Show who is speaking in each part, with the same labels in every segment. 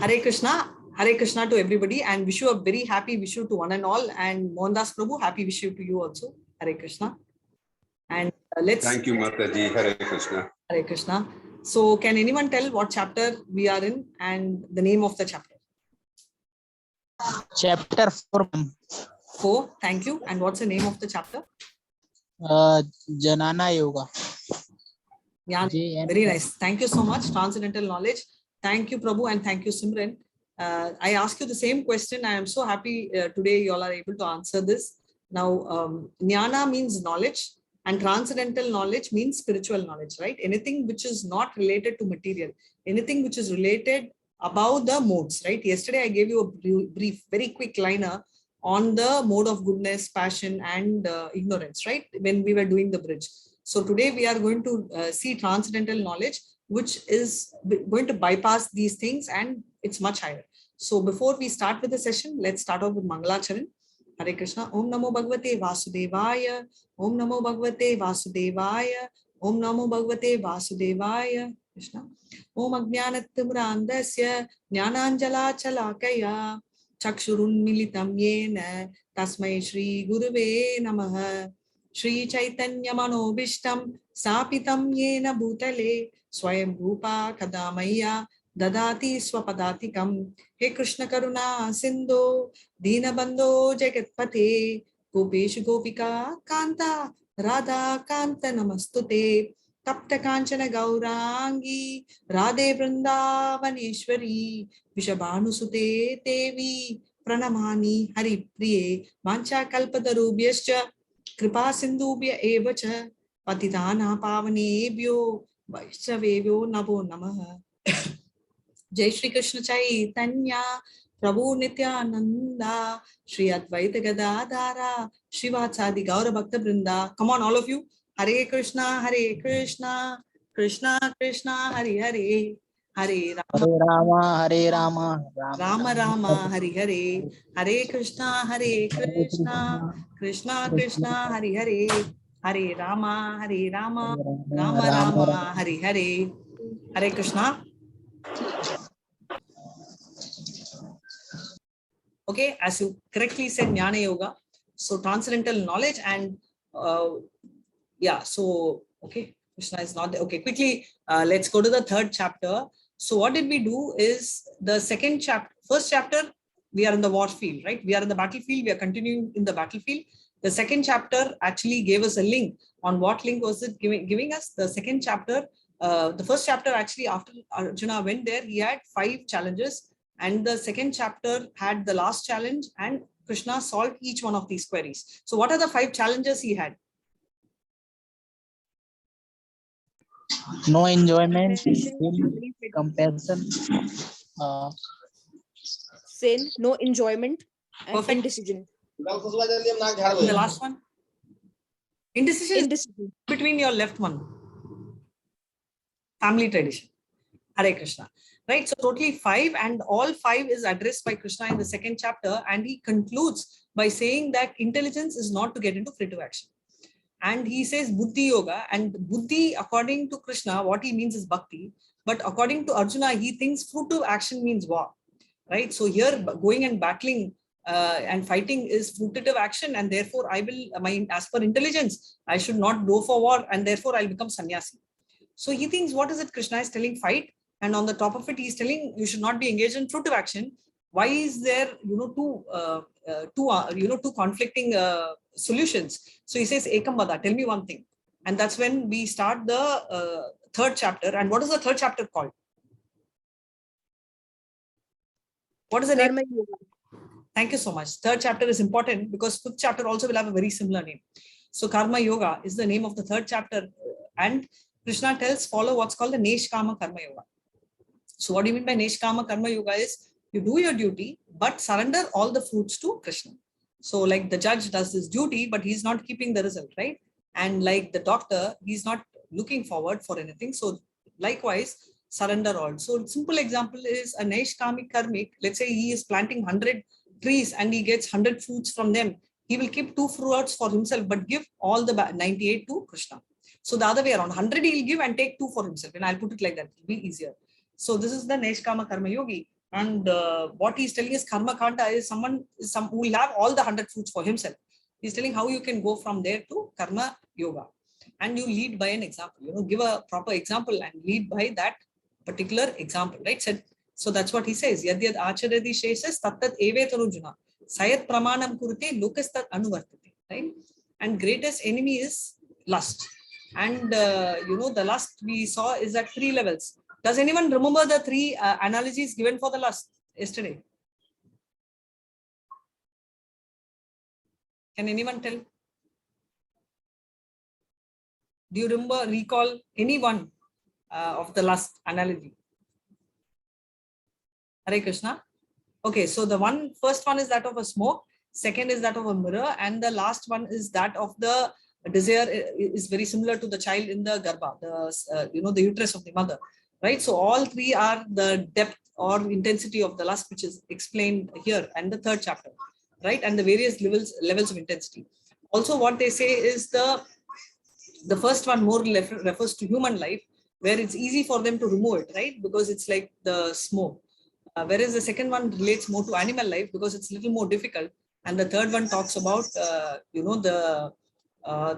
Speaker 1: Hare Krishna to everybody, and wish you a very happy Vishu to one and all. And Mohandas Prabhu, happy Vishu to you also. Hare Krishna. And let's.
Speaker 2: Thank you, Mataji. Hare Krishna.
Speaker 1: Hare Krishna. So, can anyone tell what chapter we are in and the name of the chapter?
Speaker 3: Chapter 4.
Speaker 1: 4. Thank you. And what's the name of the chapter?
Speaker 3: Jnana Yoga.
Speaker 1: Yeah, very nice. Thank you so much. Transcendental Knowledge. Thank you, Prabhu, and thank you, Simran. I ask you the same question. I am so happy today you all are able to answer this. Now, Jnana means knowledge, and transcendental knowledge means spiritual knowledge, right? Anything which is not related to material, anything which is related about the modes, right? Yesterday, I gave you a brief, very quick liner on the mode of goodness, passion, and ignorance, right? When we were doing the bridge. So today we are going to see transcendental knowledge, which is going to bypass these things, and it's much higher. So before we start with the session, let's start off with Mangalacharan. Hare Krishna. Om Namo Bhagavate Vasudevaya. Om Namo Bhagavate Vasudevaya. Om Namo Bhagavate Vasudevaya. Krishna. Om Ajnanatimrandasya Jnananjala Chalakaya Chakshurun Militam Yena Tasmai Shri Guruve Namaha. Shri Chaitanya Manobishtam Sapitam Yena Bhutale Swayam Rupa Kadamaya Dadati Swapadatikam. He Krishna Karuna Sindhu Dinabandho Jagatpate Gopesh Gopika Kanta Radha Kanta Namastute Tapta Kanchana Gaurangi Radhe Vrindavaneshwari Vishabhanusute Devi Pranamani Hari Priye Mancha Kalpatarubhyascha Kripa Sindhubhya evacha Patitana Pavanebhyo Vaishnavebhyo Namo Namaha. Jai Shri Krishna Chaitanya Prabhu Nityananda Shri Advaita Gadadhara Shrivasadi Gaura Bhakta Vrinda. Come on, all of you. Hare Krishna, Hare Krishna, Krishna Krishna, Hare Hare, Hare Rama,
Speaker 3: Hare Rama,
Speaker 1: Rama Rama, Hare Hare, Hare Krishna, Hare Krishna, Krishna Krishna, Hare Hare, Hare Rama, Rama Rama, Hare Hare. Hare Krishna. Okay, as you correctly said, Jnana Yoga. So transcendental knowledge and yeah, so okay, Krishna is not there. Okay, quickly, let's go to the third chapter. So what did we do is the second chapter, first chapter, we are in the war field, right? We are in the battlefield, we are continuing in the battlefield. The second chapter actually gave us a link. On what link was it giving us? The second chapter, the first chapter actually after Arjuna went there, he had 5 challenges. And the second chapter had the last challenge, and Krishna solved each one of these queries. So what are the 5 challenges he had?
Speaker 3: No enjoyment, sin, compassion,
Speaker 4: sin, no enjoyment, and
Speaker 1: Perfect.
Speaker 4: indecision.
Speaker 1: The last one? Indecision. Between your left one. Family tradition. Hare Krishna. Right, so totally 5, and all 5 is addressed by Krishna in the second chapter, and he concludes by saying that intelligence is not to get into fruitive action. And he says Buddhi Yoga, and Buddhi, according to Krishna, what he means is Bhakti, but according to Arjuna, he thinks fruitive action means war, right? So here going and battling and fighting is fruitive action, and therefore I will, as per intelligence, I should not go for war, and therefore I'll become sannyasi. So he thinks, what is it Krishna is telling? Fight. And on the top of it, he's telling you should not be engaged in fruitive action. Why is there, two conflicting solutions? So he says, Ekam Vada, tell me one thing. And that's when we start the third chapter. And what is the third chapter called? What is the name? Thank you so much. Third chapter is important because fifth chapter also will have a very similar name. So Karma Yoga is the name of the third chapter. And Krishna tells, follow what's called the Neshkama Karma Yoga. So what do you mean by Neshkama Karma Yoga is you do your duty, but surrender all the fruits to Krishna. So like the judge does his duty, but he's not keeping the result, right? And like the doctor, he's not looking forward for anything. So likewise, surrender all. So simple example is a Neshkami Karmik. Let's say he is planting 100 trees and he gets 100 fruits from them. He will keep 2 fruits for himself, but give all the 98 to Krishna. So the other way around, 100 he will give and take 2 for himself. And I'll put it like that, it'll be easier. So this is the Neshkama Karma Yogi. And what he's telling is karma kanda is someone who will have all the 100 fruits for himself. He's telling how you can go from there to karma yoga, and you lead by an example. Give a proper example and lead by that particular example, right? So that's what he says. Yad yad acharati shesas tattat eve tanujuna sayat pramanam kurute lokastat anuvartate, right? And greatest enemy is lust. And the lust we saw is at 3 levels. Does anyone remember the 3 analogies given for the lust yesterday? Can anyone tell? Do you recall any one of the last analogy? Hare Krishna. Okay, so the first one is that of a smoke, second is that of a mirror, and the last one is that of the desire is very similar to the child in the garbha, the uterus of the mother, right? So all 3 are the depth or intensity of the lust, which is explained here and the 3rd chapter, right? And the various levels of intensity. Also, what they say is the first one more refers to human life, where it's easy for them to remove it, right? Because it's like the smoke. Whereas the second one relates more to animal life because it's a little more difficult. And the third one talks about, the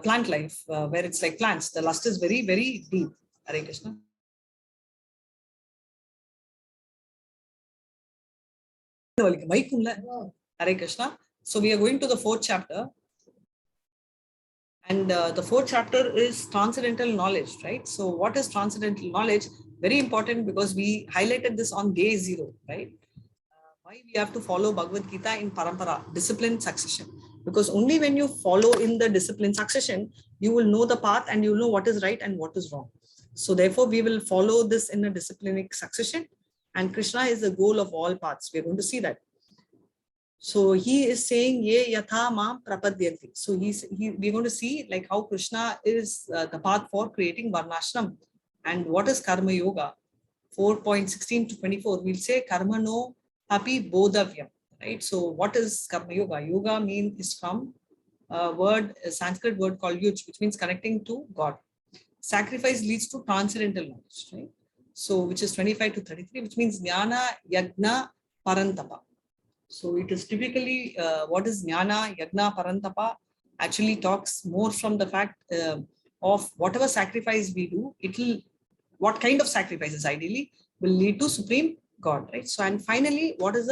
Speaker 1: plant life, where it's like plants. The lust is very, very deep. Hare Krishna. Hare Krishna. So we are going to the 4th chapter. And the 4th chapter is Transcendental Knowledge, right? So what is Transcendental Knowledge? Very important because we highlighted this on day 0, right? Why we have to follow Bhagavad Gita in parampara, discipline succession. Because only when you follow in the discipline succession, you will know the path and you will know what is right and what is wrong. So therefore, we will follow this in a disciplinic succession. And Krishna is the goal of all paths. We're going to see that. So he is saying, Ye yatha ma prapadyanti. So we're going to see like how Krishna is the path for creating varnashram. And what is karma yoga? 4.16 to 24, we'll say karma no api bodhavyam, right? So what is karma yoga? Yoga is from a Sanskrit word called yuj, which means connecting to God. Sacrifice leads to transcendental knowledge, right? So which is 25 to 33, which means jnana, yagna, parantapa. So it is typically what is jnana, yagna, parantapa actually talks more from the fact of whatever sacrifice we do, what kind of sacrifices ideally will lead to supreme God, right? So, and finally, what is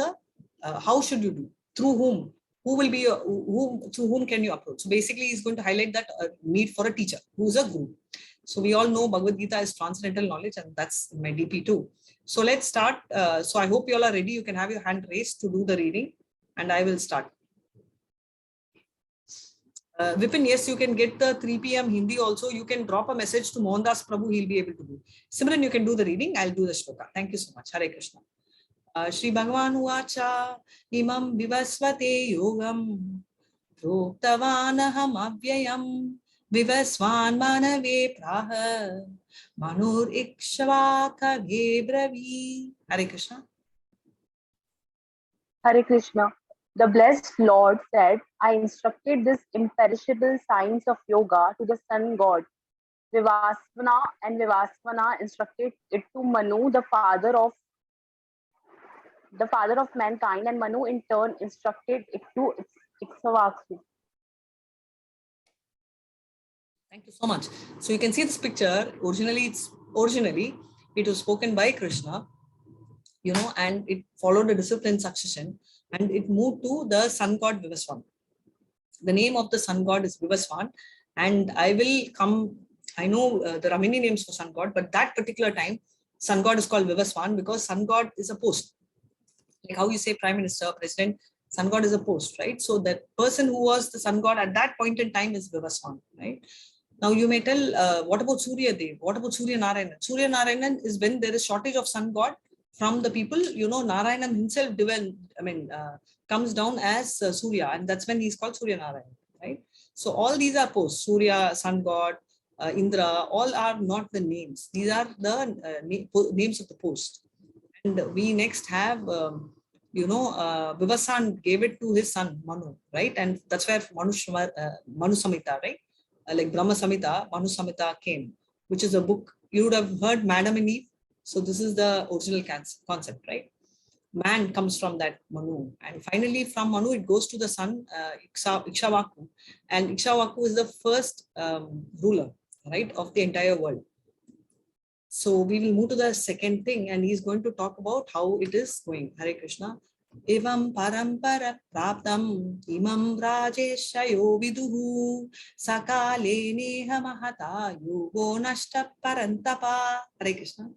Speaker 1: how should you do? Through whom? Who will be, through whom can you approach? So basically, he's going to highlight that need for a teacher, who's a guru. So we all know Bhagavad Gita is transcendental knowledge, and that's my DP too. So let's start. So I hope you all are ready. You can have your hand raised to do the reading, and I will start. Vipin, yes, you can get the 3 p.m. Hindi also. You can drop a message to Mohandas Prabhu. He'll be able to do. Simran, you can do the reading. I'll do the shloka. Thank you so much. Hare Krishna. Shri Bhagavan Uvacha Imam Vivasvate Yogam Proktavanaham Avyayam Vivasvan Manave Praha Manur Ikshvaka Gebravi. Hare Krishna.
Speaker 5: Hare Krishna. The blessed Lord said, I instructed this imperishable science of yoga to the sun god. Vivasvana, and Vivasvana instructed it to Manu, the father of mankind, and Manu in turn instructed it to Ikshvaku.
Speaker 1: Thank you so much. So you can see this picture. Originally it was spoken by Krishna, and it followed a discipline succession, and it moved to the sun god Vivasvan. The name of the sun god is Vivasvan, and I know there are many names for sun god, but that particular time, sun god is called Vivasvan because sun god is a post. Like how you say prime minister, president, sun god is a post, right? So that person who was the sun god at that point in time is Vivasvan, right? Now you may tell, what about Surya Dev? What about Surya Narayanan? Surya Narayanan is when there is shortage of sun god from the people, Narayanan himself comes down as Surya, and that's when he's called Surya Narayanan, right? So all these are posts. Surya, sun god, Indra, all are not the names. These are the names of the post. And we next have, Vivasan gave it to his son Manu, right? And that's where Manu Samhita, right? Like Brahma Samhita, Manu Samhita came, which is a book. You would have heard Madam and Eve. So this is the original concept, right? man comes from that Manu. And finally from Manu, it goes to the son, Ikshavaku. And Ikshavaku is the first ruler, right, of the entire world. So we will move to the second thing, and he's going to talk about how it is going. Hare Krishna. Evam parampara praptam imam rajeshayo viduhu sakale neha mahata yogo nashta parantapa. Hare Krishna.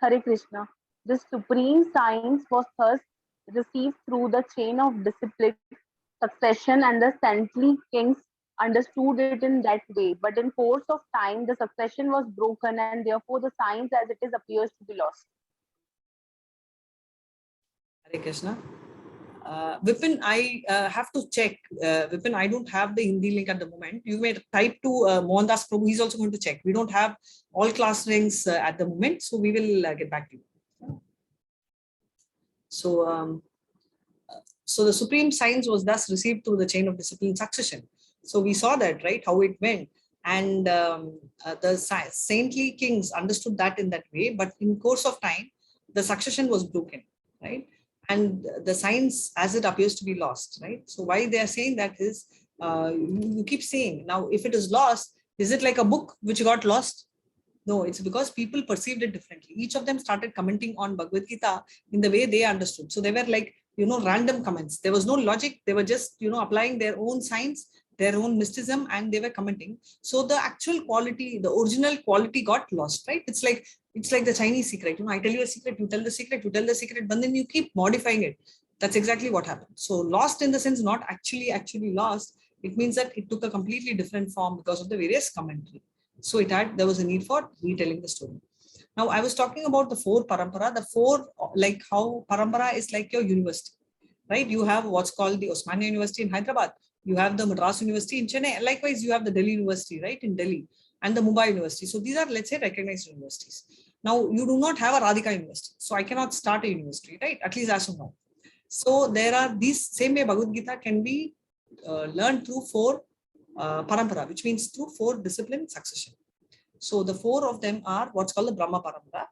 Speaker 5: Hare Krishna. This supreme science was thus received through the chain of discipline, succession, and the saintly kings understood it in that way. But in course of time, the succession was broken, and therefore the science as it is appears to be lost.
Speaker 1: Hare Krishna. Vipin, I have to check. Vipin, I don't have the Hindi link at the moment. You may type to Mohandas Prabhu. He's also going to check. We don't have all class links at the moment, so we will get back to you. So, so the supreme science was thus received through the chain of discipline succession. So we saw that, right, how it went. And the saintly kings understood that in that way, but in course of time, the succession was broken, right? And the science as it appears to be lost, right? So why they are saying that is, you keep saying, now if it is lost, is it like a book which got lost? No, it's because people perceived it differently. Each of them started commenting on Bhagavad Gita in the way they understood. So they were like, random comments. There was no logic. They were just, applying their own science, their own mysticism, and they were commenting. So the actual quality, the original quality got lost, right? It's like the Chinese secret. I tell you a secret, you tell the secret, you tell the secret, but then you keep modifying it. That's exactly what happened. So lost in the sense, not actually lost. It means that it took a completely different form because of the various commentary. So there was a need for retelling the story. Now I was talking about the four parampara, like how parampara is like your university, right? You have what's called the Osmania University in Hyderabad. You have the Madras University in Chennai. Likewise, you have the Delhi University, right, in Delhi, and the Mumbai University. So these are, let's say, recognized universities. Now you do not have a Radhika University. So I cannot start a university, right? At least as of now. So there are these, same way Bhagavad Gita can be learned through four parampara, which means through four discipline succession. So the four of them are what's called the Brahma parampara,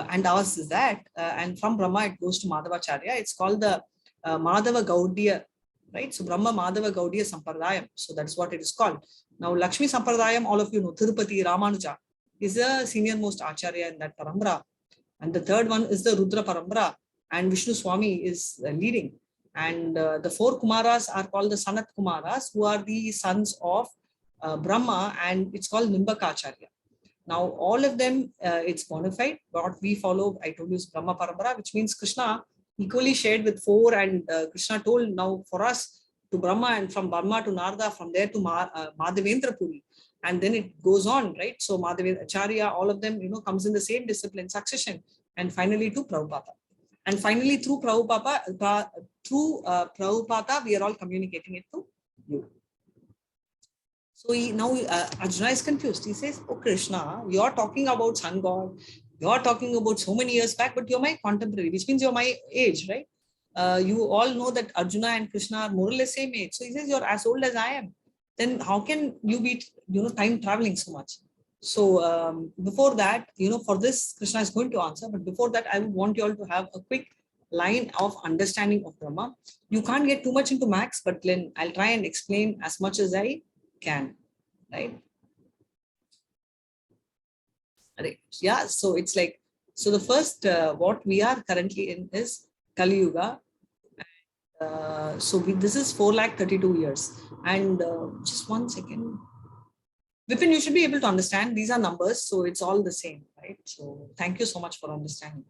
Speaker 1: and ours is that. And from Brahma it goes to Madhavacharya. It's called the Madhava Gaudiya, right? So Brahma Madhava Gaudiya Sampradayam. So that's what it is called. Now Lakshmi Sampradayam, all of you know, Tirupati Ramanuja is the senior most acharya in that parampara. And the third one is the Rudra parampara, and Vishnu Swami is leading. And the four Kumaras are called the Sanat Kumaras, who are the sons of Brahma, and it's called Nimbaka Acharya. Now, all of them, it's bona fide. What we follow, I told you, is Brahma Parampara, which means Krishna equally shared with four, and Krishna told, now for us to Brahma, and from Brahma to Narada, from there to Madhavendra Puri. And then it goes on, right? So Madhavendra Acharya, all of them, comes in the same discipline, succession, and finally to Prabhupada. And finally, through Prabhupada, we are all communicating it to you. So now Arjuna is confused. He says, oh Krishna, you're talking about sun god. You're talking about so many years back, but you're my contemporary, which means you're my age, right? You all know that Arjuna and Krishna are more or less same age. So he says, you're as old as I am. Then how can you be, time traveling so much? So before that, for this, Krishna is going to answer. But before that, I would want you all to have a quick line of understanding of Brahma. You can't get too much into max, but then I'll try and explain as much as I can, right? Yeah, so it's like, so the first, what we are currently in is Kali Yuga. So this is 432 years. And just one second. Vipin, you should be able to understand. These are numbers, so it's all the same, right? So thank you so much for understanding.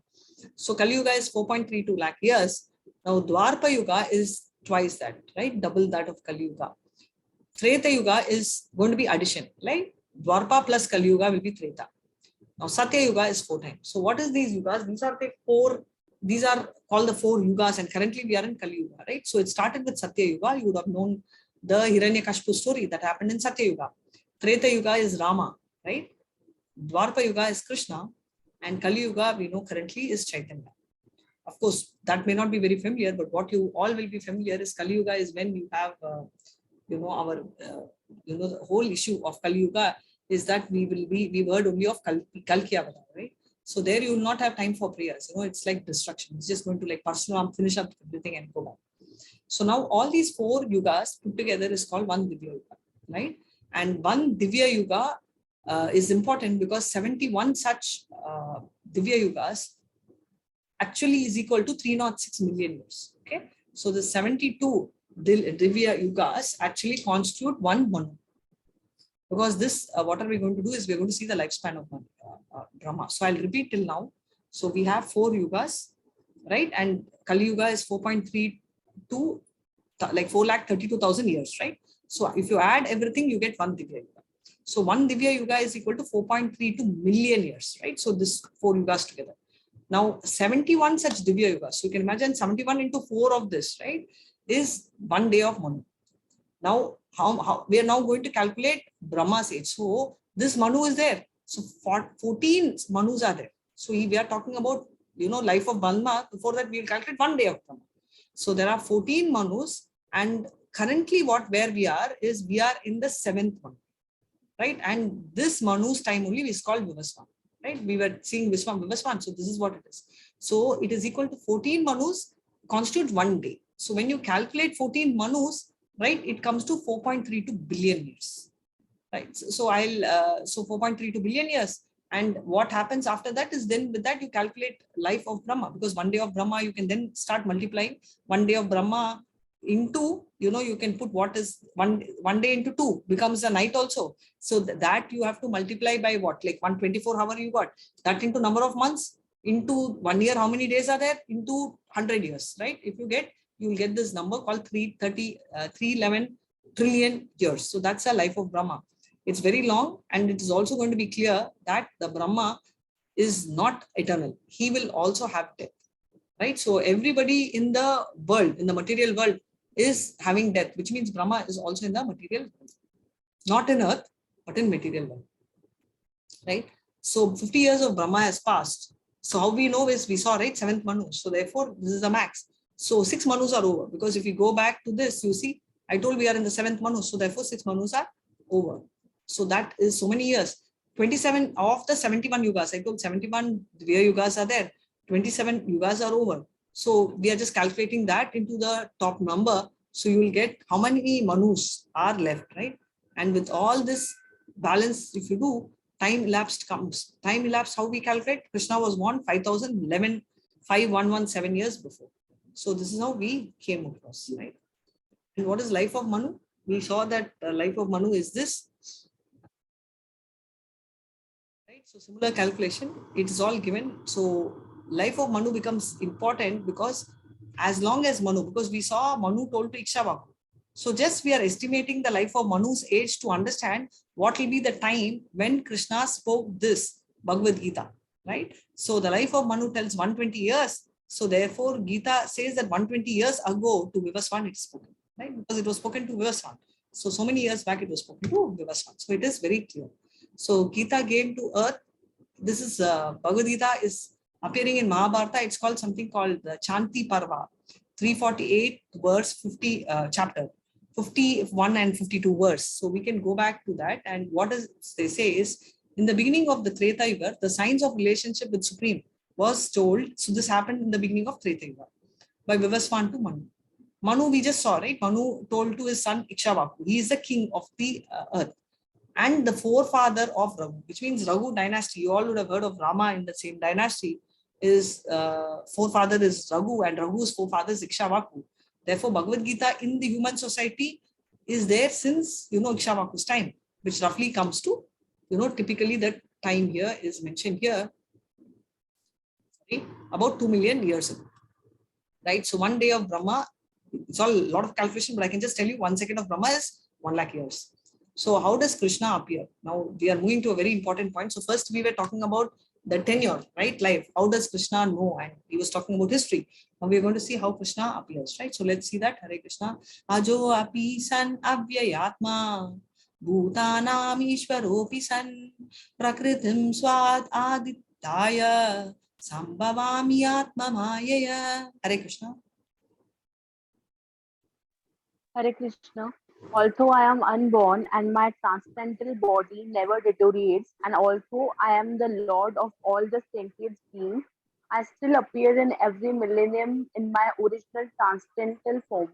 Speaker 1: So Kali Yuga is 4.32 lakh years. Now Dwarpa Yuga is twice that, right? Double that of Kali Yuga. Treta Yuga is going to be addition, right? Dwarpa plus Kali Yuga will be Treta. Now Satya Yuga is 4 times. So what is these yugas? These are the four. These are called the 4 yugas, and currently we are in Kali Yuga, right? So it started with Satya Yuga. You would have known the Hiranyakashipu story that happened in Satya Yuga. Treta Yuga is Rama, right? Dwarpa Yuga is Krishna, and Kali Yuga we know currently is Chaitanya. Of course, that may not be very familiar, but what you all will be familiar is Kali Yuga is when you have, our, the whole issue of Kali Yuga is that we've heard only of Kalki Avatar, right? So there you will not have time for prayers. It's like destruction. It's just going to like Parsuram, finish up everything and go back. So now all these 4 yugas put together is called one Divya Yuga, right? And one Divya Yuga is important because 71 such Divya Yugas actually is equal to 306 million years. Okay, so the 72 Divya Yugas actually constitute one Manu. Because this, what are we going to do is we're going to see the lifespan of Brahma. So I'll repeat till now. So we have 4 yugas, right? And Kali Yuga is 4.32, like 4,32,000 years, right? So if you add everything, you get one Divya Yuga. So one Divya Yuga is equal to 4.32 million years, right? So this 4 yugas together. Now 71 such Divya Yugas. So you can imagine 71 into 4 of this, right, is 1 day of Manu. Now, how we are now going to calculate Brahma's age. So this Manu is there. So 14 Manus are there. So we are talking about, life of Brahma. Before that, we will calculate 1 day of Brahma. So there are 14 Manus, and currently where we are is we are in the 7th Manu, right? And this Manu's time only is called Vivaswan, right? We were seeing Vivaswan. So this is what it is. So it is equal to 14 Manus constitute 1 day. So when you calculate 14 Manus, right, it comes to 4.32 billion years, right? So 4.32 billion years. And what happens after that is then with that you calculate life of Brahma, because 1 day of Brahma, you can then start multiplying 1 day of Brahma into, you can put what is one day into 2 becomes a night also. So that you have to multiply by what, like 124 hour you got, that into number of months, into 1 year, how many days are there, into 100 years, right? If you will get this number called 311 trillion years. So that's the life of Brahma. It's very long, and it is also going to be clear that the Brahma is not eternal. He will also have death, right? So everybody in the world, in the material world, is having death, which means Brahma is also in the material world. Not in earth, but in material world, right? So 50 years of Brahma has passed. So how we know is we saw, right, 7th Manu. So therefore, this is the max. So 6 Manus are over, because if we go back to this, you see, I told we are in the 7th Manu. So therefore, 6 Manus are over. So that is so many years. 27 of the 71 yugas, I told 71 Divya yugas are there. 27 yugas are over. So we are just calculating that into the top number. So you will get how many Manus are left, right? And with all this balance, if you do, time elapsed comes. Time elapsed, how we calculate? Krishna was born 5117 years before. So this is how we came across, right? And what is life of Manu? We saw that life of Manu is this. Right? So similar calculation, it is all given. So life of Manu becomes important because as long as Manu, because we saw Manu told to Ikshavaku. So just we are estimating the life of Manu's age to understand what will be the time when Krishna spoke this Bhagavad Gita, right? So the life of Manu tells 120 years. So therefore, Gita says that 120 years ago to Vivaswan it is spoken, right? Because it was spoken to Vivaswan. So many years back it was spoken to Vivaswan. So it is very clear. So Gita came to earth. This is Bhagavad Gita is appearing in Mahabharata. It's called something called the Chanti Parva, 348 verse 50 chapter, 51 and 52 verse. So we can go back to that. And what does they say is, in the beginning of the Treta Yuga, the signs of relationship with Supreme was told. So this happened in the beginning of Treta Yuga by Vivaswan to Manu. Manu we just saw, right? Manu told to his son Ikshavaku. He is the king of the earth and the forefather of Raghu, which means Raghu dynasty. You all would have heard of Rama in the same dynasty. His forefather is Raghu, and Raghu's forefather is Ikshavaku. Therefore, Bhagavad Gita in the human society is there since, Ikshavaku's time, which roughly comes to, typically that time here is mentioned here, about 2 million years ago, right? So 1 day of Brahma, it's all a lot of calculation, but I can just tell you 1 second of Brahma is 1 lakh years. So how does Krishna appear? Now we are moving to a very important point. So first we were talking about the tenure, right? Life. How does Krishna know? And he was talking about history. Now we are going to see how Krishna appears, right? So let's see that. Hare Krishna. Ajo api san avyayatma bhutanam ishvaropi san prakritim swad adityaya sambhavami atma mayaya. Hare Krishna.
Speaker 5: Hare Krishna. Although I am unborn and my transcendental body never deteriorates, and although I am the Lord of all the sentient beings, I still appear in every millennium in my original transcendental form.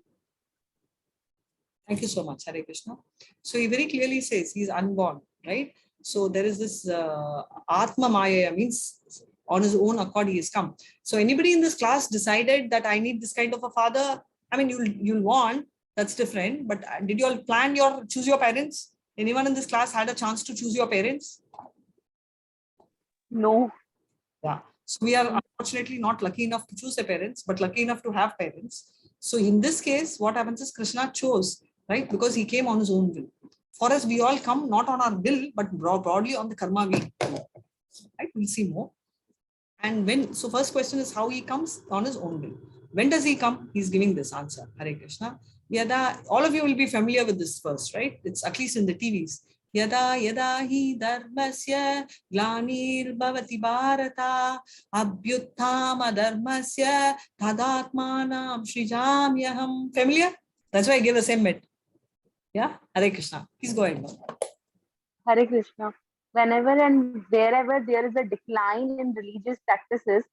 Speaker 1: Thank you so much, Hare Krishna. So he very clearly says he's unborn, right? So there is this Atma Maya, means on his own accord he has come. So anybody in this class decided that I need this kind of a father? I mean, you'll want, that's different. But did you all plan choose your parents? Anyone in this class had a chance to choose your parents?
Speaker 5: No.
Speaker 1: Yeah. So we are unfortunately not lucky enough to choose a parents, but lucky enough to have parents. So in this case, what happens is Krishna chose, right? Because he came on his own will. For us, we all come not on our will, but broadly on the karma we do. Right? We'll see more. And when, so first question is how he comes on his own will. When does he come? He's giving this answer. Hare Krishna. Yada, all of you will be familiar with this verse, right? It's at least in the TVs. Yada yada hi dharmasya glanir-bhavati bharata abhyuttama dharmasya tadatmanam srijamyaham. Familiar? That's why I gave the same bit. Yeah? Hare Krishna. Please go ahead.
Speaker 5: Hare Krishna. Whenever and wherever there is a decline in religious practices,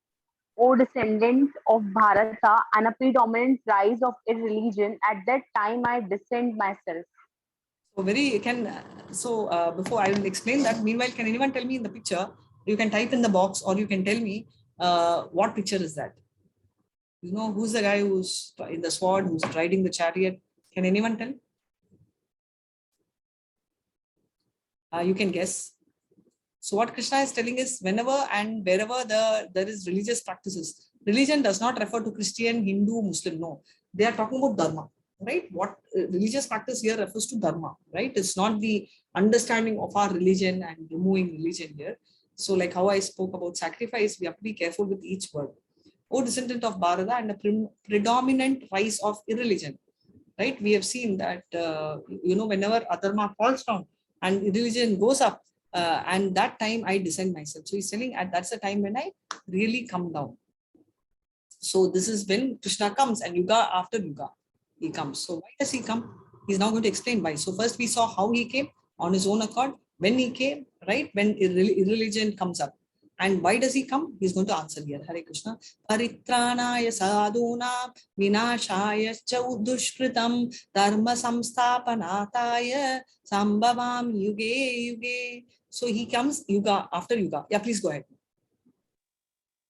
Speaker 5: O descendant of Bharata, and a predominant rise of irreligion, at that time I descend myself.
Speaker 1: So before I will explain that, meanwhile, can anyone tell me in the picture? You can type in the box, or you can tell me what picture is that? You know, who's the guy who's in the sword, who's riding the chariot? Can anyone tell? You can guess. So what Krishna is telling is, whenever and wherever there is religious practices, religion does not refer to Christian, Hindu, Muslim. No, they are talking about dharma. Right? What religious practice here refers to dharma, right? It's not the understanding of our religion and removing religion here. So like how I spoke about sacrifice, we have to be careful with each word. O descendant of Bharata, and a predominant rise of irreligion, right? We have seen that, whenever adharma falls down and irreligion goes up, and that time I descend myself. So he's telling that's the time when I really come down. So this is when Krishna comes, and Yuga after Yuga he comes. So why does he come? He's now going to explain why. So first we saw how he came on his own accord, when he came, right? When irreligion comes up. And why does he come? He's going to answer here. Hare Krishna. Paritranaya sadhuna vinashaya cha dushkritam dharma samsthapanataya sambhavam yuge yuge. So he comes Yuga after Yuga. Yeah, please go ahead.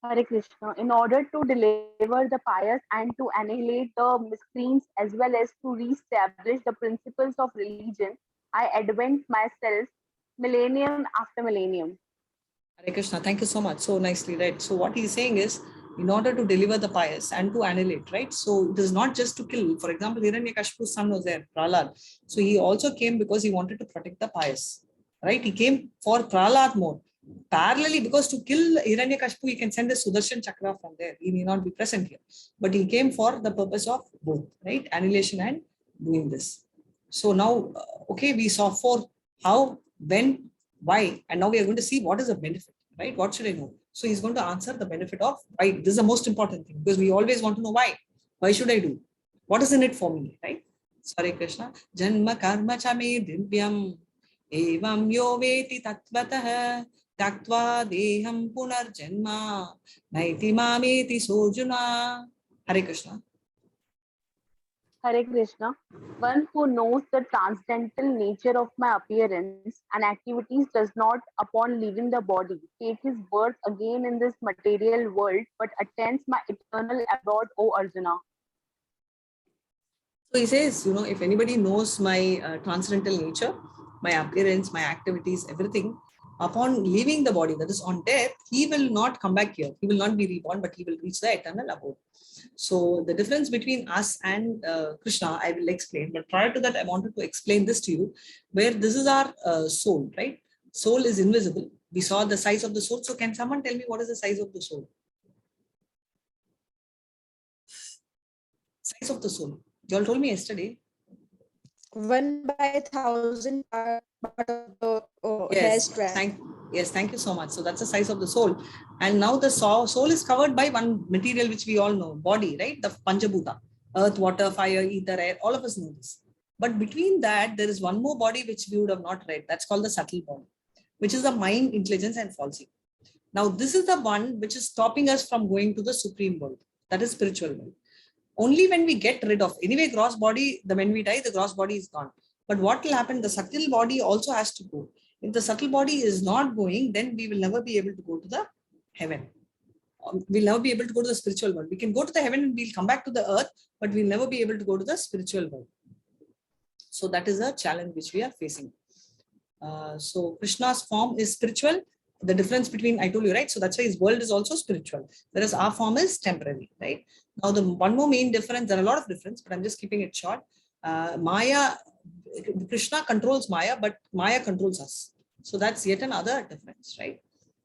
Speaker 5: Hare Krishna. In order to deliver the pious and to annihilate the miscreants, as well as to re-establish the principles of religion, I advent myself millennium after millennium.
Speaker 1: Hare Krishna, thank you so much. So nicely read. So what he's saying is, in order to deliver the pious and to annihilate, right? So it is not just to kill. For example, Hiranyakashipu's son was there, Prahlad. So he also came because he wanted to protect the pious, right? He came for Prahlad more. Parallelly, because to kill Hiranyakashipu, he can send a Sudarshan Chakra from there. He may not be present here. But he came for the purpose of both, right? Annihilation and doing this. So now, okay, we saw for how, when, why, and now we are going to see what is the benefit, right? What should I know? So he's going to answer the benefit of why. This is the most important thing, because we always want to know why. Why should I do? What is in it for me, right? Hare Krishna. Janma karma cha me divyam evam yo veti tatvatah taktva deham punarjanma naiti mameti sojuna. Hare Krishna.
Speaker 5: Hare Krishna. One who knows the transcendental nature of my appearance and activities does not, upon leaving the body, take his birth again in this material world, but attends my eternal abode, O Arjuna.
Speaker 1: So he says, if anybody knows my transcendental nature, my appearance, my activities, everything, upon leaving the body, that is on death, he will not come back here. He will not be reborn, but he will reach the eternal abode. So the difference between us and Krishna, I will explain. But prior to that, I wanted to explain this to you, where this is our soul, right? Soul is invisible. We saw the size of the soul. So can someone tell me what is the size of the soul? Size of the soul. You all told me yesterday.
Speaker 4: 1/1000 part of the hair strand.
Speaker 1: Thank you so much. So that's the size of the soul. And now the soul is covered by one material which we all know, body, right? The Panchabhuta, earth, water, fire, ether, air, all of us know this. But between that, there is one more body which we would have not read. That's called the subtle body, which is the mind, intelligence, and falsity. Now, this is the one which is stopping us from going to the supreme world, that is spiritual world. Only when we get rid of, anyway, gross body, when we die, the gross body is gone. But what will happen? The subtle body also has to go. If the subtle body is not going, then we will never be able to go to the heaven. We'll never be able to go to the spiritual world. We can go to the heaven and we'll come back to the earth, but we'll never be able to go to the spiritual world. So that is a challenge which we are facing. So Krishna's form is spiritual. The difference between, I told you, right? So that's why his world is also spiritual, whereas our form is temporary, right? Now, the one more main difference, there are a lot of difference, but I'm just keeping it short. Maya, Krishna controls Maya, but Maya controls us. So that's yet another difference, right?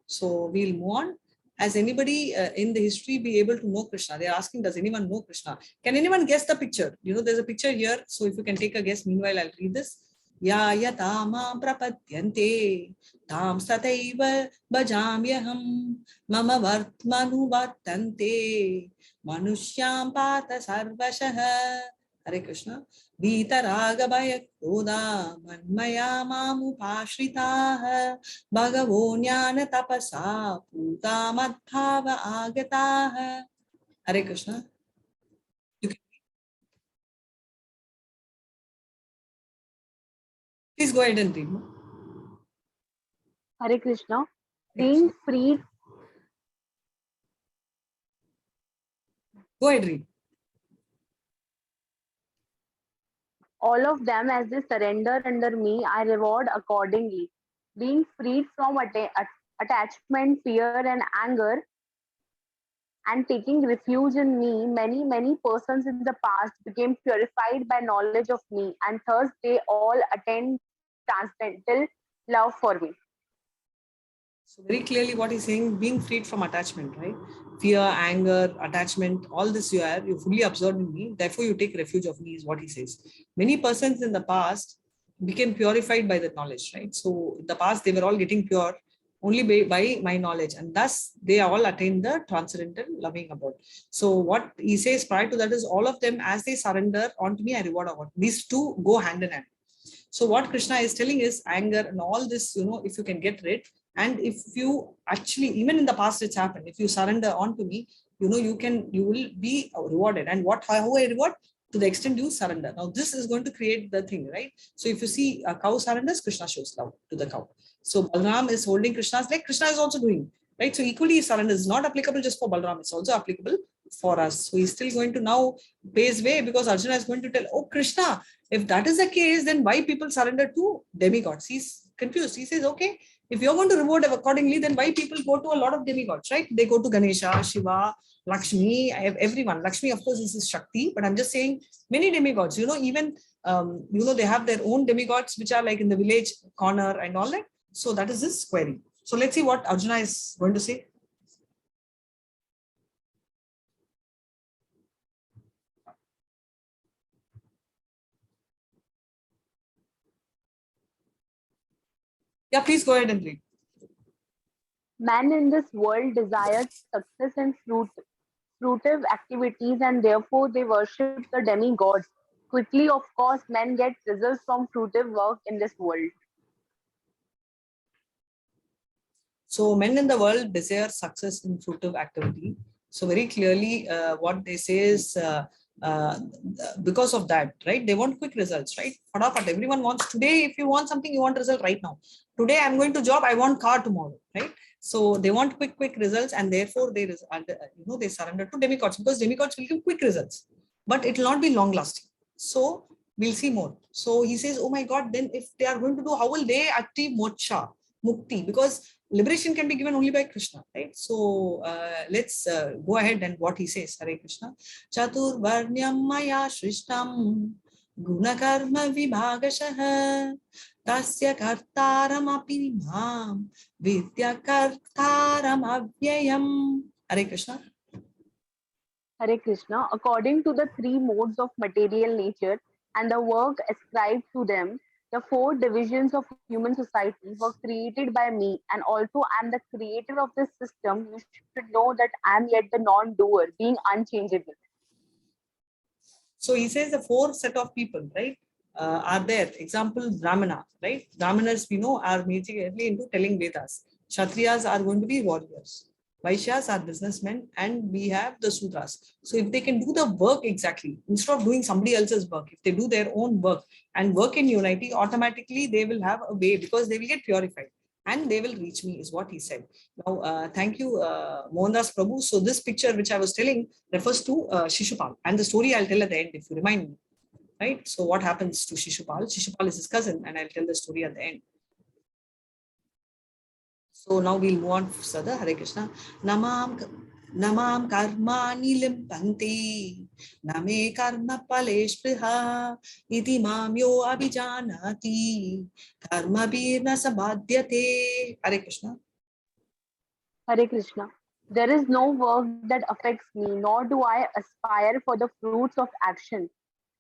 Speaker 1: So we'll move on. Has anybody in the history be able to know Krishna? They're asking, does anyone know Krishna? Can anyone guess the picture? You know, there's a picture here. So if you can take a guess, meanwhile, I'll read this. Ya yata mam prapadyante tam sataiva bhajamyaham mama vartmanu vartante manushyam pata sarvashah. Hare Krishna. Vitaraga bhaya krodha manmaya mamupashritaha bhagavo jnana tapasa puta madbhava agataha. Hare Krishna. Please go ahead and read.
Speaker 5: Hare Krishna. Being freed.
Speaker 1: Go ahead, read.
Speaker 5: All of them, as they surrender under me, I reward accordingly. Being freed from attachment, fear, and anger, and taking refuge in me, many persons in the past became purified by knowledge of me, and thus they all attained transcendental love for me.
Speaker 1: So very clearly what he's saying, being freed from attachment, right? Fear, anger, attachment, all this you fully absorbed in me, therefore you take refuge of me is what he says. Many persons in the past became purified by the knowledge, right? So in the past they were all getting pure only by my knowledge, and thus they all attained the transcendental loving abode. So what he says prior to that is all of them, as they surrender onto me, I reward about. These two go hand in hand. So what Krishna is telling is anger and all this, if you can get rid, and if you actually, even in the past it's happened, if you surrender onto me, you will be rewarded. And how I reward? To the extent you surrender. Now this is going to create the thing, right? So if you see a cow surrenders, Krishna shows love to the cow. So Balram is holding Krishna's leg, Krishna is also doing, right? So equally surrender is not applicable just for Balram, it's also applicable for us. So he's still going to now pay his way, because Arjuna is going to tell, oh Krishna, if that is the case, then why people surrender to demigods? He's confused. He says, okay, if you're going to reward accordingly, then why people go to a lot of demigods, right? They go to Ganesha, Shiva, Lakshmi, everyone. Lakshmi, of course, this is Shakti, but I'm just saying many demigods, even, they have their own demigods, which are like in the village corner and all that. So that is this query. So let's see what Arjuna is going to say. Yeah, please go ahead and read.
Speaker 5: Man in this world desires success in fruitive activities, and therefore they worship the demigods. Quickly, of course, men get results from fruitive work in this world.
Speaker 1: So men in the world desire success in fruitive activity. So very clearly what they say is because of that, right? They want quick results, right? Everyone wants today. If you want something, you want result right now. Today I'm going to job, I want car tomorrow, right? So they want quick results, and therefore they surrender to demigods, because demigods will give quick results, but it will not be long lasting. So we'll see more. So he says, oh my God, then if they are going to do, how will they achieve moksha, mukti? Because liberation can be given only by Krishna, right? So let's go ahead and what he says. Hare Krishna. Chatur varnyam maya shrishtam gunakarma vibhagashah tasya kartaram api mam vidya kartaram avyayam. Hare Krishna.
Speaker 5: Hare Krishna. According to the three modes of material nature and the work ascribed to them, the four divisions of human society were created by me, and also I am the creator of this system. You should know that I am yet the non-doer, being unchangeable.
Speaker 1: So he says the four set of people, right? are there. Example, Brahmana, right? Brahmanas, we know, are majorly into telling Vedas. Kshatriyas are going to be warriors. Vaishyas are businessmen, and we have the Sudras. So if they can do the work exactly, instead of doing somebody else's work, if they do their own work and work in unity, automatically they will have a way, because they will get purified and they will reach me, is what he said. Now, thank you, Mohandas Prabhu. So this picture which I was telling refers to Shishupal, and the story I'll tell at the end if you remind me. Right? So what happens to Shishupal? Shishupal is his cousin, and I'll tell the story at the end. So now we'll move on further. Hare Krishna. Namam karmani limpanti name karma paleshpriha iti mamyo abhijanati karma birna sabhadyate. Hare Krishna.
Speaker 5: Hare Krishna. There is no work that affects me, nor do I aspire for the fruits of action.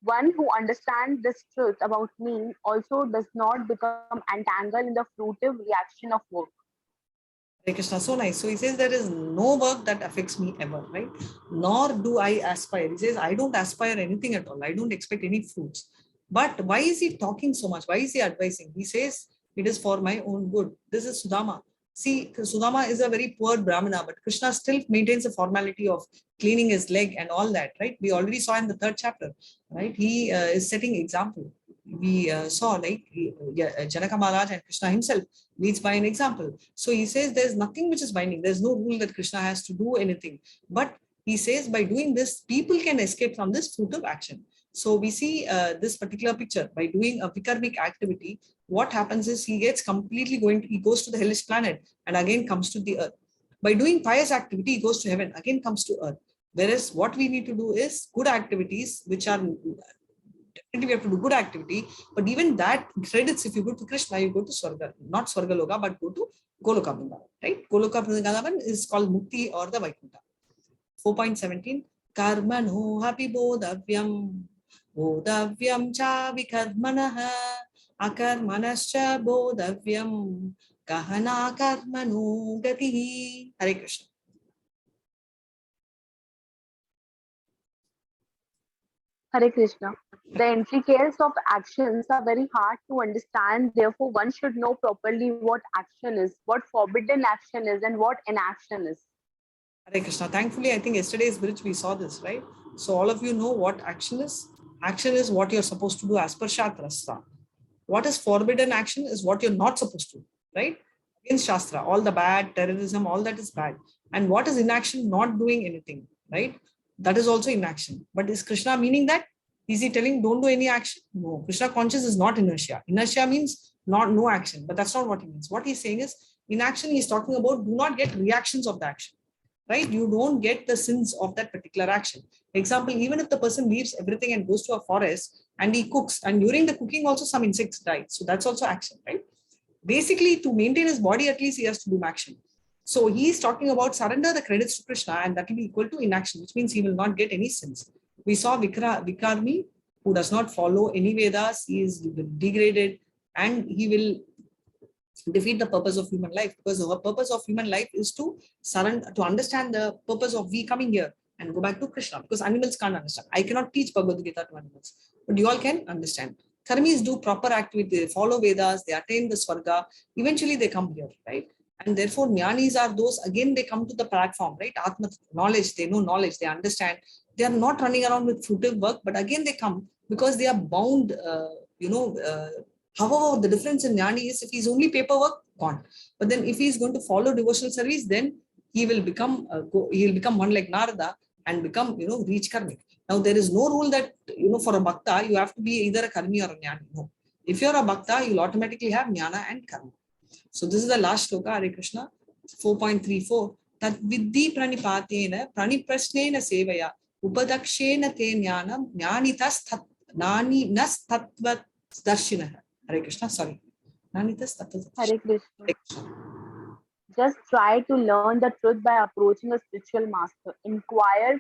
Speaker 5: One who understands this truth about me also does not become entangled in the fruitive reaction of work.
Speaker 1: Hare Krishna, so nice. So he says there is no work that affects me ever, right? Nor do I aspire. He says I don't aspire anything at all. I don't expect any fruits. But why is he talking so much? Why is he advising? He says it is for my own good. This is Sudama. See, Sudama is a very poor Brahmana, but Krishna still maintains a formality of cleaning his leg and all that, right? We already saw in the 3rd chapter, right? He is setting example. We saw like Janaka Maharaj and Krishna himself leads by an example. So he says there's nothing which is binding. There's no rule that Krishna has to do anything. But he says by doing this, people can escape from this fruit of action. So we see this particular picture. By doing a vikarmic activity, what happens is he gets completely he goes to the hellish planet and again comes to the earth. By doing pious activity, he goes to heaven, again comes to earth. Whereas what we need to do is good activities, which are definitely we have to do good activity, but even that credits, if you go to Krishna, you go to Swarga, not Swargaloka, but go to Goloka Vrindavan, right? Goloka Vrindavan is called Mukti or the Vaikuntha. 4.17, Karmano hapi bodhavyam, bodhavyam cha vikarmanaha, akarmanascha bodhavyam, kahana karmano gatihi. Hare Krishna.
Speaker 5: Hare Krishna. The intricacies of actions are very hard to understand. Therefore, one should know properly what action is, what forbidden action is, and what inaction is.
Speaker 1: Hare Krishna. Thankfully, I think yesterday's bridge we saw this, right? So all of you know what action is. Action is what you're supposed to do as per Shastra. What is forbidden action is what you're not supposed to do, right? Against Shastra, all the bad, terrorism, all that is bad. And what is inaction? Not doing anything, right? That is also inaction. But is Krishna meaning that? Is he telling don't do any action? No. Krishna conscious is not inertia. Inertia means no action, but that's not what he means. What he's saying is inaction, he's talking about do not get reactions of the action, right? You don't get the sins of that particular action. Example, even if the person leaves everything and goes to a forest and he cooks, and during the cooking also some insects die. So that's also action, right? Basically, to maintain his body, at least he has to do action. So he's talking about surrender the credits to Krishna, and that will be equal to inaction, which means he will not get any sins. We saw Vikarmi, who does not follow any Vedas, he is degraded, and he will defeat the purpose of human life, because the purpose of human life is to surrender, to understand the purpose of we coming here and go back to Krishna, because animals can't understand. I cannot teach Bhagavad Gita to animals, but you all can understand. Karmis do proper activity, they follow Vedas, they attain the Swarga, eventually they come here, right? And therefore, Jnanis are those, again, they come to the platform, right? Atma knowledge, they know knowledge, they understand. They are not running around with fruitive work, but again, they come because they are bound, however, the difference in Jnani is if he's only paperwork, gone. But then if he's going to follow devotional service, then he will become one like Narada and become, reach karmic. Now, there is no rule that, for a bhakta, you have to be either a karmi or a jnani. No. If you're a bhakta, you'll automatically have jnana and karma. So this is the last shloka, Hare Krishna, 4.34. Tat vidhi pranipatena praniprasnena sevaya upadakshena te jnanam jnanitas tattvat darshinaha. Hare Krishna, sorry. Jnanitas tattvat
Speaker 5: Hare Krishna. Just try to learn the truth by approaching a spiritual master. Inquire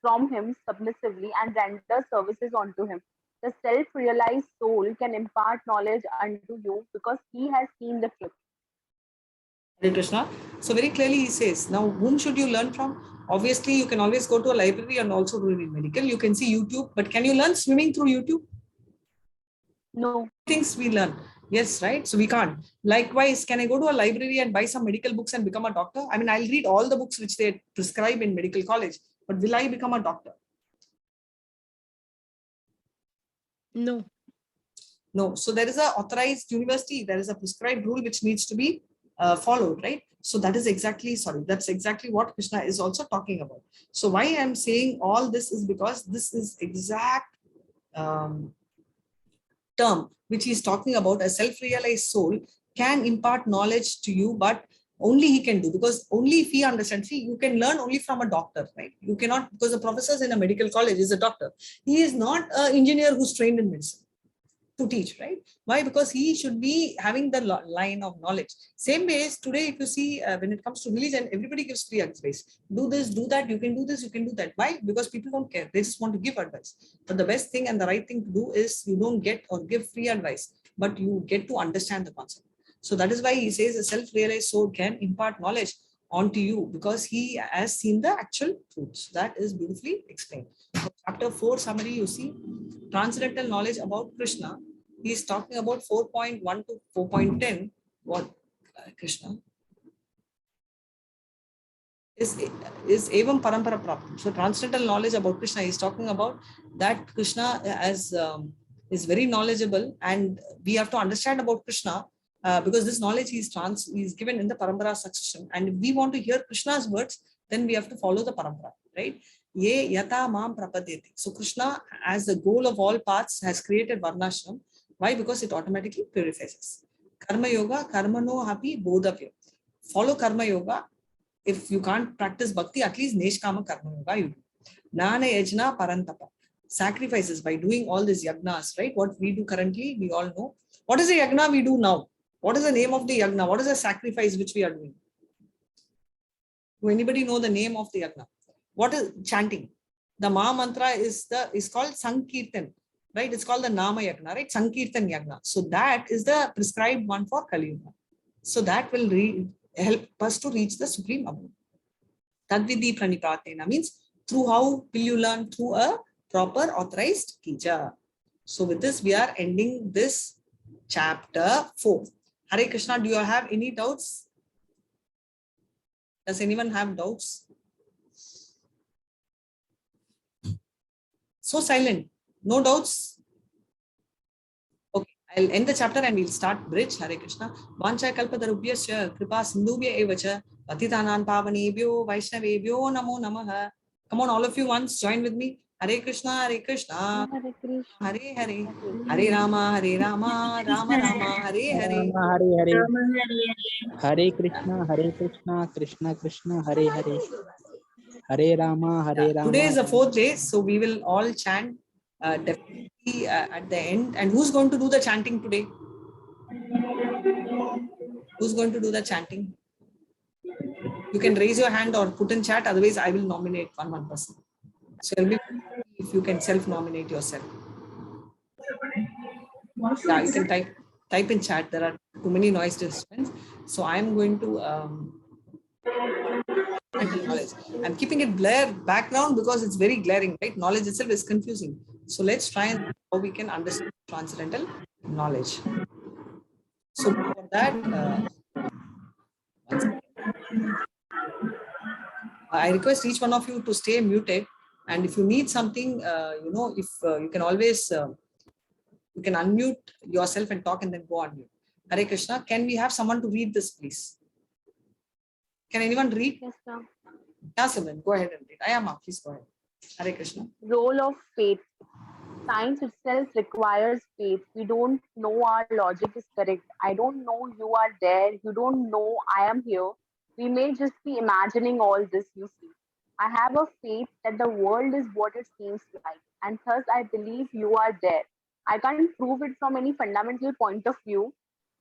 Speaker 5: from him submissively and render services unto him. The self-realized soul can impart knowledge unto you because he has seen the truth.
Speaker 1: Hare Krishna. So very clearly he says, now whom should you learn from? Obviously, you can always go to a library and also do it in medical. You can see YouTube, but can you learn swimming through YouTube?
Speaker 5: No.
Speaker 1: Things we learn. Yes, right? So we can't. Likewise, can I go to a library and buy some medical books and become a doctor? I mean, I'll read all the books which they prescribe in medical college, but will I become a doctor?
Speaker 4: No.
Speaker 1: No. So there is a authorized university, there is a prescribed rule which needs to be followed, right? So that is exactly, that's exactly what Krishna is also talking about. So why I'm saying all this is because this is exact term which he's talking about. A self-realized soul can impart knowledge to you, but only he can do, because only if he understands. See, you can learn only from a doctor, right? You cannot, because the professors in a medical college is a doctor. He is not an engineer who's trained in medicine to teach, right? Why? Because he should be having the line of knowledge. Same way as today, if you see, when it comes to religion, everybody gives free advice. Do this, do that, you can do this, you can do that. Why? Because people don't care. They just want to give advice. But the best thing and the right thing to do is you don't get or give free advice, but you get to understand the concept. So that is why he says a self-realized soul can impart knowledge onto you, because he has seen the actual truths. That is beautifully explained. So chapter 4 summary, you see, transcendental knowledge about Krishna. He is talking about 4.1 to 4.10. What Krishna is evam parampara praptam. So transcendental knowledge about Krishna, he is talking about that Krishna as is very knowledgeable, and we have to understand about Krishna because this knowledge is given in the parampara succession, and if we want to hear Krishna's words, then we have to follow the parampara, right? Ye yata mam prapadyati. So Krishna, as the goal of all paths, has created varnashram. Why? Because it automatically purifies us. Karma yoga, karma no happy bodhavya. Follow karma yoga. If you can't practice bhakti, at least neshkama karma yoga you do. Nana yajna parantapa. Sacrifices by doing all these yagnas, right? What we do currently, we all know. What is the yagna we do now? What is the name of the yagna? What is the sacrifice which we are doing? Do anybody know the name of the yagna? What is chanting? The Maha mantra is called Sankirtan, right? It's called the Nama yagna, right? Sankirtan yagna. So that is the prescribed one for Kali Yuga. So that will help us to reach the supreme abode. Tadvidi pranipatena means through how will you learn? Through a proper authorized teacher. So with this, we are ending this chapter 4. Hare Krishna, do you have any doubts? Does anyone have doubts? So silent. No doubts? Okay, I'll end the chapter and we'll start bridge. Hare Krishna. Vancha kalpatarubhyasya kripa sindhubhya evacha patitanan pavanebhyo vaishnavebhyo namo namaha. Come on, all of you once, join with me. Hare Krishna, Hare Krishna,
Speaker 5: Hare Krishna.
Speaker 1: Hare Hare, Hare Rama, Rama Rama, Hare Hare.
Speaker 3: Hare Hare, Hare Krishna, Krishna Krishna, Hare Hare, Hare Rama,
Speaker 1: Today is the 4th day, so we will all chant definitely at the end. And who's going to do the chanting today? Who's going to do the chanting? You can raise your hand or put in chat. Otherwise, I will nominate one person. So it'll be if you can self-nominate yourself. Yeah, you can type in chat. There are too many noise disturbance. So I'm going to knowledge. I'm keeping it blur background because it's very glaring, right? Knowledge itself is confusing. So let's try and how we can understand transcendental knowledge. So for that, I request each one of you to stay muted. And if you need something, if you can always, you can unmute yourself and talk and then go on mute. Hare Krishna, can we have someone to read this, please? Can anyone read?
Speaker 5: Yes, sir.
Speaker 1: Yeah, Simran, go ahead and read. Ayama, please go ahead. Hare Krishna.
Speaker 5: Role of faith. Science itself requires faith. We don't know our logic is correct. I don't know you are there. You don't know I am here. We may just be imagining all this, you see. I have a faith that the world is what it seems like, and thus I believe you are there. I can't prove it from any fundamental point of view.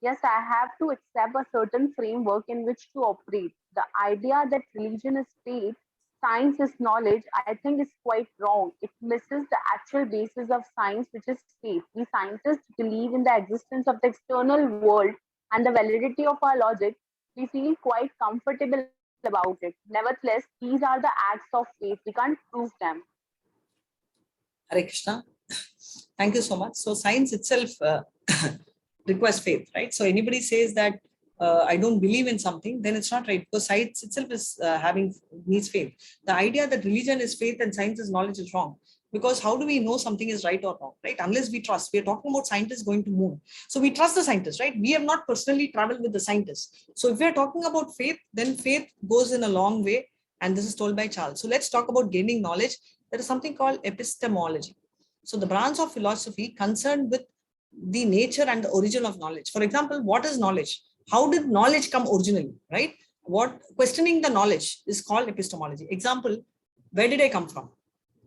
Speaker 5: Yes, I have to accept a certain framework in which to operate. The idea that religion is faith, science is knowledge, I think is quite wrong. It misses the actual basis of science, which is faith. We scientists believe in the existence of the external world and the validity of our logic. We feel quite comfortable about it. Nevertheless, these are the acts of faith. We can't prove them.
Speaker 1: Hare Krishna. Thank you so much. So science itself requires faith, right? So anybody says that I don't believe in something, then it's not right, because science itself is needs faith. The idea that religion is faith and science is knowledge is wrong. Because how do we know something is right or wrong, right? Unless we trust. We are talking about scientists going to moon. So we trust the scientists, right? We have not personally traveled with the scientists. So if we are talking about faith, then faith goes in a long way. And this is told by Charles. So let's talk about gaining knowledge. There is something called epistemology. So the branch of philosophy concerned with the nature and the origin of knowledge. For example, what is knowledge? How did knowledge come originally, right? What questioning the knowledge is called epistemology. Example, where did I come from?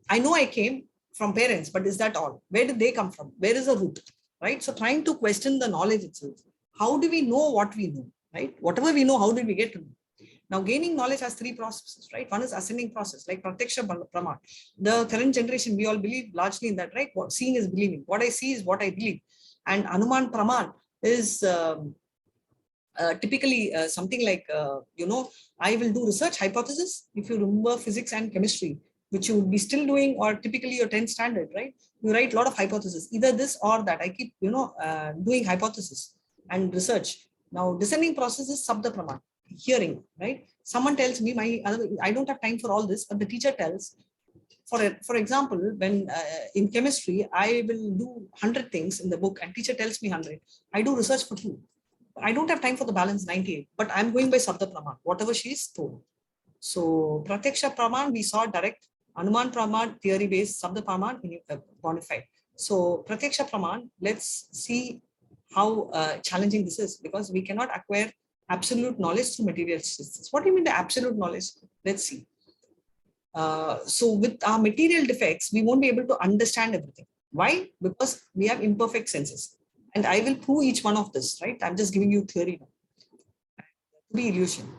Speaker 1: I know I came from parents, but is that all? Where did they come from? Where is the root, right? So trying to question the knowledge itself. How do we know what we know, right? Whatever we know, how did we get to know? Now, gaining knowledge has three processes, right? One is ascending process, like Pratyaksha Praman. The current generation, we all believe largely in that, right? What seeing is believing. What I see is what I believe. And Anuman Praman is typically something like, I will do research hypothesis. If you remember physics and chemistry, which you would be still doing, or typically your 10th standard, right? You write a lot of hypotheses, either this or that. I keep, doing hypothesis and research. Now, descending process is Sabda Praman, hearing, right? Someone tells me, I don't have time for all this, but the teacher tells, for example, when in chemistry, I will do 100 things in the book and teacher tells me 100. I do research for 2. I don't have time for the balance 98, but I'm going by Sabda Praman, whatever she is told. So Pratyaksha Praman, we saw direct. Anuman Praman, theory based. Sabda Praman, bonified. So Pratyaksha Praman, let's see how challenging this is, because we cannot acquire absolute knowledge through material systems. What do you mean the absolute knowledge? Let's see. So with our material defects, we won't be able to understand everything. Why? Because we have imperfect senses. And I will prove each one of this, right? I'm just giving you theory now. The illusion,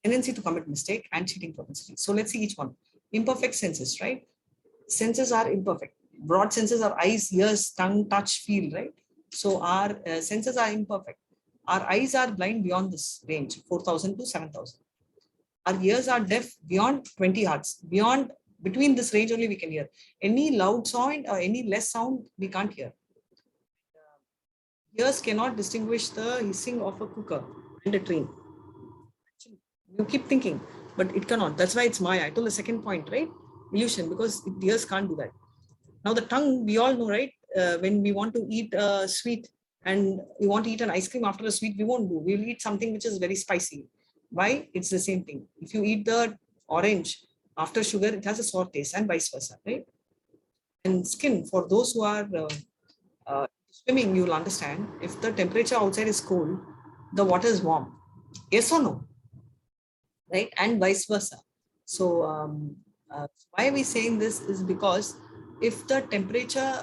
Speaker 1: tendency to commit mistake, and cheating propensity. So let's see each one. Imperfect senses, right? Senses are imperfect. Broad senses are eyes, ears, tongue, touch, feel, right? So our senses are imperfect. Our eyes are blind beyond this range, 4,000 to 7,000. Our ears are deaf beyond 20 hertz. Between this range only we can hear. Any loud sound or any less sound, we can't hear. Ears cannot distinguish the hissing of a cooker and a train. You keep thinking, but it cannot. That's why it's Maya. I told the second point, right? Illusion, because ears can't do that. Now the tongue, we all know, right? When we want to eat a sweet and we want to eat an ice cream after a sweet, we won't do. We'll eat something which is very spicy. Why? It's the same thing. If you eat the orange after sugar, it has a sour taste, and vice versa, right? And skin, for those who are swimming, you'll understand, if the temperature outside is cold, the water is warm. Yes or no? Right? And vice versa. So why are we saying this is because if the temperature,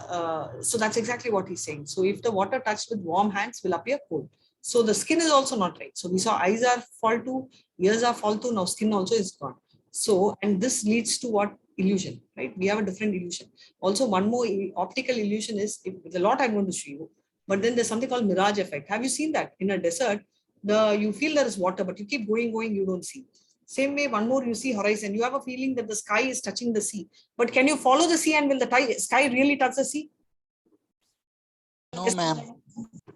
Speaker 1: so that's exactly what he's saying. So if the water touched with warm hands will appear cold. So the skin is also not right. So we saw eyes are fall to, ears are fall to, now skin also is gone. So, and this leads to what? Illusion, right? We have a different illusion. Also, one more optical illusion is, with a lot I'm going to show you, but then there's something called Mirage Effect. Have you seen that? In a desert, you feel there is water, but you keep going, you don't see. Same way, one more, you see horizon. You have a feeling that the sky is touching the sea. But can you follow the sea, and will the sky really touch the sea?
Speaker 3: No, ma'am.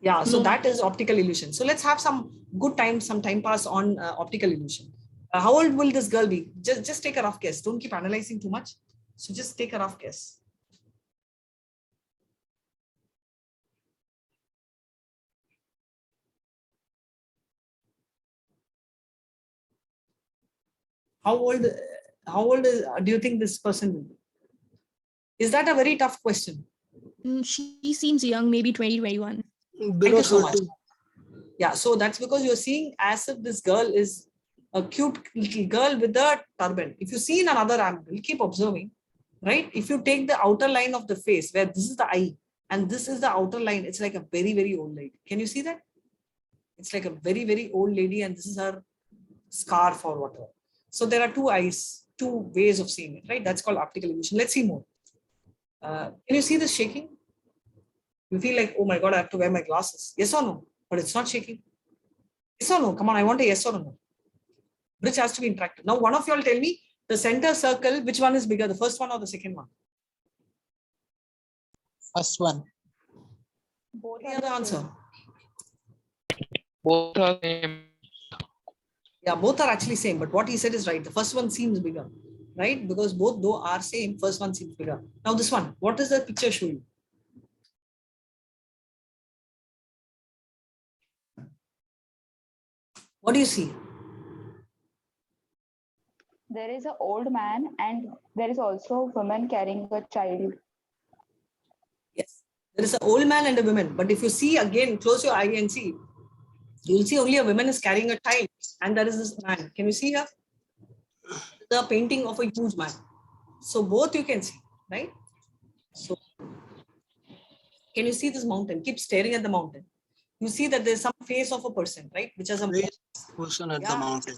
Speaker 1: Yeah, so that is optical illusion. So let's have some good time, some time pass on optical illusion. How old will this girl be? Just take a rough guess. Don't keep analyzing too much. So just take a rough guess. How old do you think this person will be? Is that a very tough question?
Speaker 4: She seems young, maybe 2021.
Speaker 1: Thank you so much. Yeah, so that's because you're seeing as if this girl is a cute little girl with a turban. If you see in another angle, keep observing, right? If you take the outer line of the face, where this is the eye and this is the outer line, it's like a very, very old lady. Can you see that? It's like a very, very old lady, and this is her scarf or whatever. So there are two eyes, two ways of seeing it, right? That's called optical illusion. Let's see more. Can you see this shaking? You feel like, oh my God, I have to wear my glasses. Yes or no? But it's not shaking. Yes or no? Come on, I want a yes or no. Which has to be interactive. Now, one of you all tell me the center circle, which one is bigger, the first one or the second one?
Speaker 3: First one.
Speaker 4: Both
Speaker 1: Any
Speaker 4: are
Speaker 1: other
Speaker 4: the
Speaker 1: answer?
Speaker 4: same.
Speaker 6: Both are same.
Speaker 1: Yeah, both are actually same, but what he said is right. The first one seems bigger, right? Because both though are same, first one seems bigger. Now this one, what does the picture show you? What do you see?
Speaker 4: There is an old man and there is also a woman carrying a child.
Speaker 1: Yes, there is an old man and a woman. But if you see again, close your eye and see, you will see only a woman is carrying a child, and there is this man. Can you see here? The painting of a huge man. So both you can see, right? So can you see this mountain? Keep staring at the mountain. You see that there's some face of a person, right? Which has a
Speaker 3: Person at the
Speaker 1: yeah.
Speaker 3: mountain.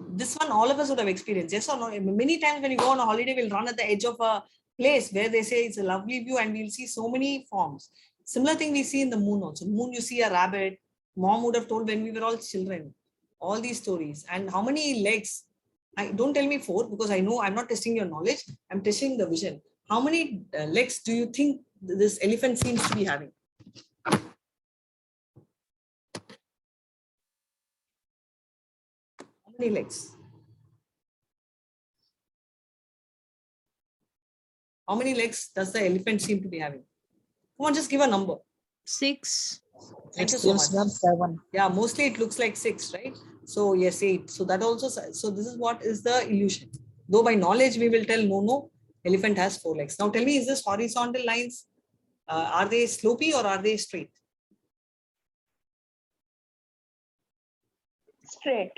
Speaker 1: This one all of us would have experienced. Yes or no? Many times when you go on a holiday, we'll run at the edge of a place where they say it's a lovely view and we'll see so many forms. Similar thing we see in the moon also. Moon, you see a rabbit. Mom would have told when we were all children, all these stories. And how many legs? Don't tell me 4 because I know I'm not testing your knowledge. I'm testing the vision. How many legs do you think this elephant seems to be having? How many legs? How many legs does the elephant seem to be having? Come on, just give a number.
Speaker 7: 6.
Speaker 1: Thank you
Speaker 3: It
Speaker 1: so
Speaker 3: gives
Speaker 1: much.
Speaker 3: them 7.
Speaker 1: Yeah, mostly it looks like 6, right? So yes, 8. So that also, so this is what is the illusion. Though by knowledge we will tell no, elephant has 4 legs. Now tell me, is this horizontal lines? Are they slopey or are they straight?
Speaker 4: Straight.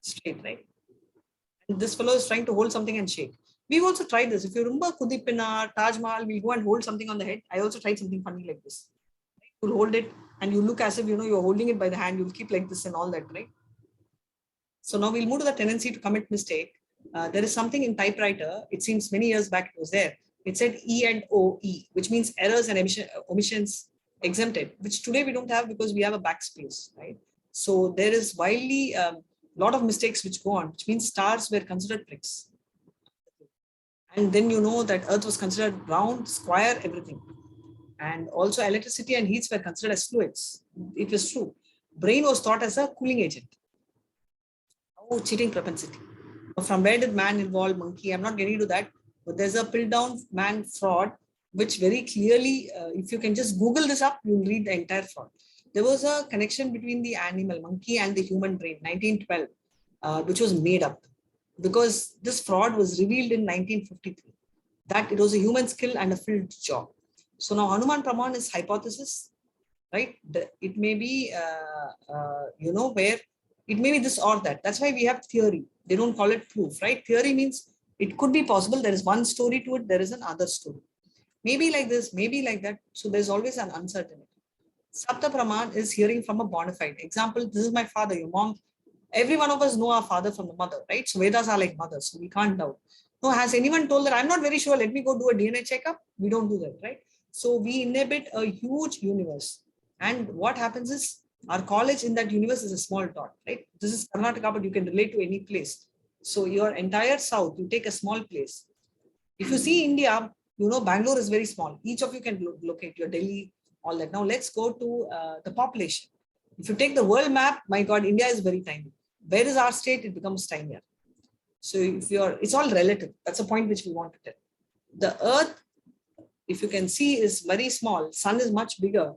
Speaker 1: Straight, right? And this fellow is trying to hold something and shake. We've also tried this. If you remember Kudipina, Taj Mahal, we'll go and hold something on the head. I also tried something funny like this. You'll hold it and you look as if you're holding it by the hand. You'll keep like this and all that, right? So now we'll move to the tendency to commit mistake. There is something in typewriter. It seems many years back it was there. It said E and OE, which means errors and omissions exempted, which today we don't have because we have a backspace, right? So there is widely lot of mistakes which go on, which means stars were considered pricks. And then you know that Earth was considered round, square, everything. And also electricity and heats were considered as fluids. It was true. Brain was thought as a cooling agent. Oh, cheating propensity. From where did man involve monkey? I'm not getting into that, but there's a pill down man fraud, which very clearly, if you can just Google this up, you'll read the entire fraud. There was a connection between the animal monkey and the human brain, 1912, which was made up because this fraud was revealed in 1953, that it was a human skill and a filled job. So now Hanuman Praman is hypothesis, right? It may be, where it may be this or that. That's why we have theory. They don't call it proof, right? Theory means it could be possible. There is one story to it. There is another story. Maybe like this, maybe like that. So there's always an uncertainty. Sapta Praman is hearing from a bona fide. Example, this is my father, your mom. Every one of us know our father from the mother, right? So Vedas are like mothers, so we can't doubt. No, has anyone told that I'm not very sure, let me go do a DNA checkup? We don't do that, right? So we inhabit a huge universe. And what happens is our college in that universe is a small dot, right? This is Karnataka, but you can relate to any place. So your entire south, you take a small place. If you see India, Bangalore is very small. Each of you can locate your Delhi, all that. Now let's go to the population. If you take the world map, my God, India is very tiny. Where is our state? It becomes tinier. So if it's all relative. That's a point which we want to tell. The earth, if you can see, is very small. Sun is much bigger,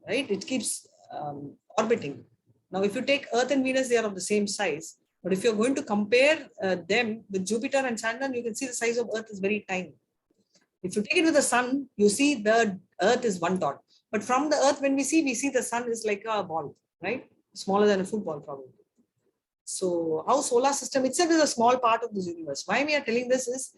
Speaker 1: right? It keeps orbiting. Now, if you take Earth and Venus, they are of the same size. But if you're going to compare them with Jupiter and Saturn, you can see the size of Earth is very tiny. If you take it with the sun, you see the Earth is one dot. But from the Earth, when we see the sun is like a ball, right? Smaller than a football, probably. So how solar system itself is a small part of this universe. Why we are telling this is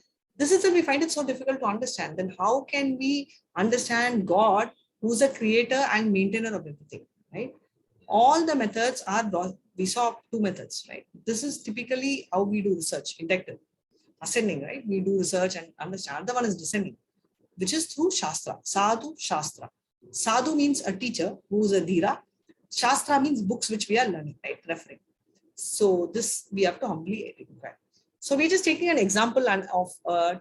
Speaker 1: we find it so difficult to understand. Then how can we understand God, who's a creator and maintainer of everything, right? All the methods are, we saw 2 methods, right? This is typically how we do research, inductive, ascending, right? We do research and understand. The one is descending, which is through Shastra, Sadhu Shastra. Sadhu means a teacher who is a Dhira. Shastra means books which we are learning, right? Referring. So this we have to humbly require. So we're just taking an example of an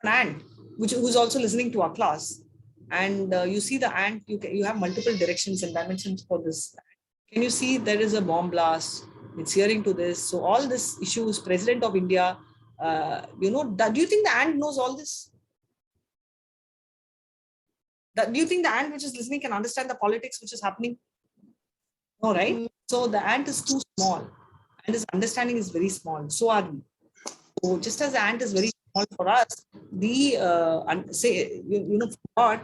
Speaker 1: ant, who's also listening to our class, and you see the ant, you have multiple directions and dimensions for this. Can you see there is a bomb blast? It's hearing to this. So all this issues, President of India, do you think the ant knows all this? Do you think the ant which is listening can understand the politics which is happening? No, right? So the ant is too small and his understanding is very small. So are we. So just as the ant is very small for us, God,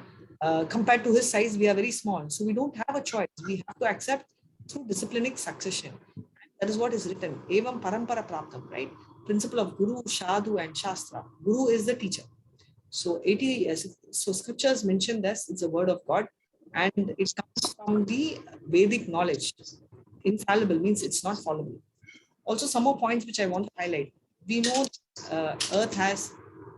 Speaker 1: compared to his size, we are very small. So we don't have a choice. We have to accept through disciplinic succession. That is what is written. Evam parampara praptam, right? Principle of Guru, Shadhu, and Shastra. Guru is the teacher. So so scriptures mention this, it's a word of God, and it comes from the Vedic knowledge. Infallible means it's not fallible. Also, some more points which I want to highlight. We know Earth has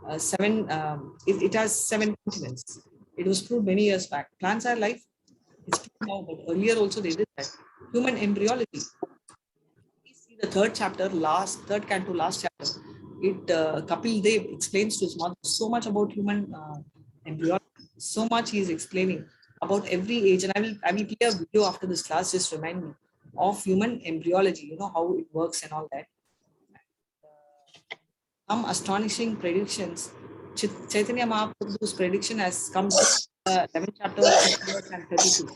Speaker 1: it has 7 continents. It was proved many years back. Plants are life. It's true now, but earlier also they did that. Human embryology. We see the third canto, last chapter. Kapil Dev explains to his mother so much about human embryology. So much he is explaining about every age, and I will play a video after this class. Just remind me of human embryology. You know how it works and all that. Some astonishing predictions. Chaitanya Mahaprabhu's prediction has come to 11th chapter and 32.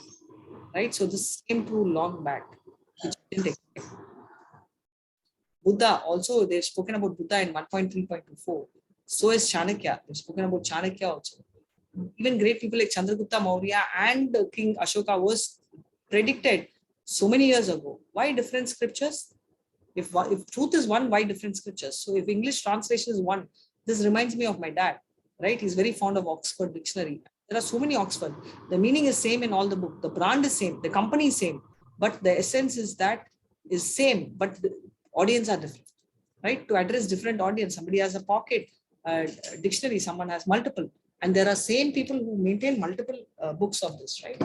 Speaker 1: Right? So this came true long back, which I didn't expect. Buddha, also they've spoken about Buddha in 1.3.24. So is Chanakya. They've spoken about Chanakya also. Even great people like Chandragupta Maurya and King Ashoka was predicted so many years ago. Why different scriptures? If truth is one, why different scriptures? So if English translation is one, this reminds me of my dad, right? He's very fond of Oxford Dictionary. There are so many Oxford. The meaning is same in all the book. The brand is same. The company is same. But the essence is same. But the audience are different, right? To address different audience. Somebody has a pocket dictionary. Someone has multiple. And there are same people who maintain multiple books of this, right?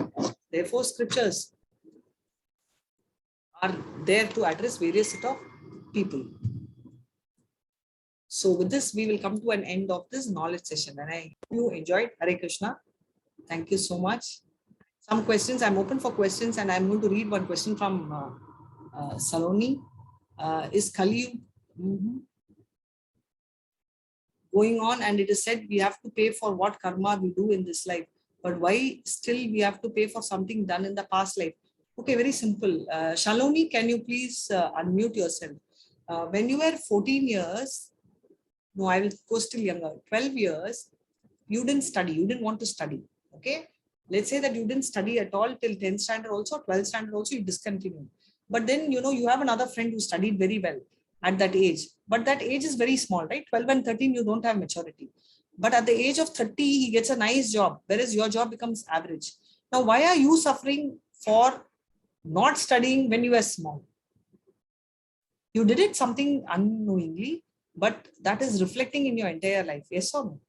Speaker 1: Therefore, scriptures are there to address various set of people. So with this, we will come to an end of this knowledge session. And I hope you enjoyed. Hare Krishna. Thank you so much. Some questions, I'm open for questions, and I'm going to read one question from Saloni. Is Kali going on? And it is said we have to pay for what karma we do in this life. But why still we have to pay for something done in the past life? Okay, very simple. Shaloni, can you please unmute yourself? When you were 14 years, no, I will go still younger, 12 years, you didn't study, you didn't want to study, okay? Let's say that you didn't study at all till 10th standard also, 12th standard also, you discontinued. But then, you have another friend who studied very well at that age. But that age is very small, right? 12 and 13, you don't have maturity. But at the age of 30, he gets a nice job, whereas your job becomes average. Now, why are you suffering for not studying when you were small? You did it something unknowingly, but that is reflecting in your entire life. Yes or no?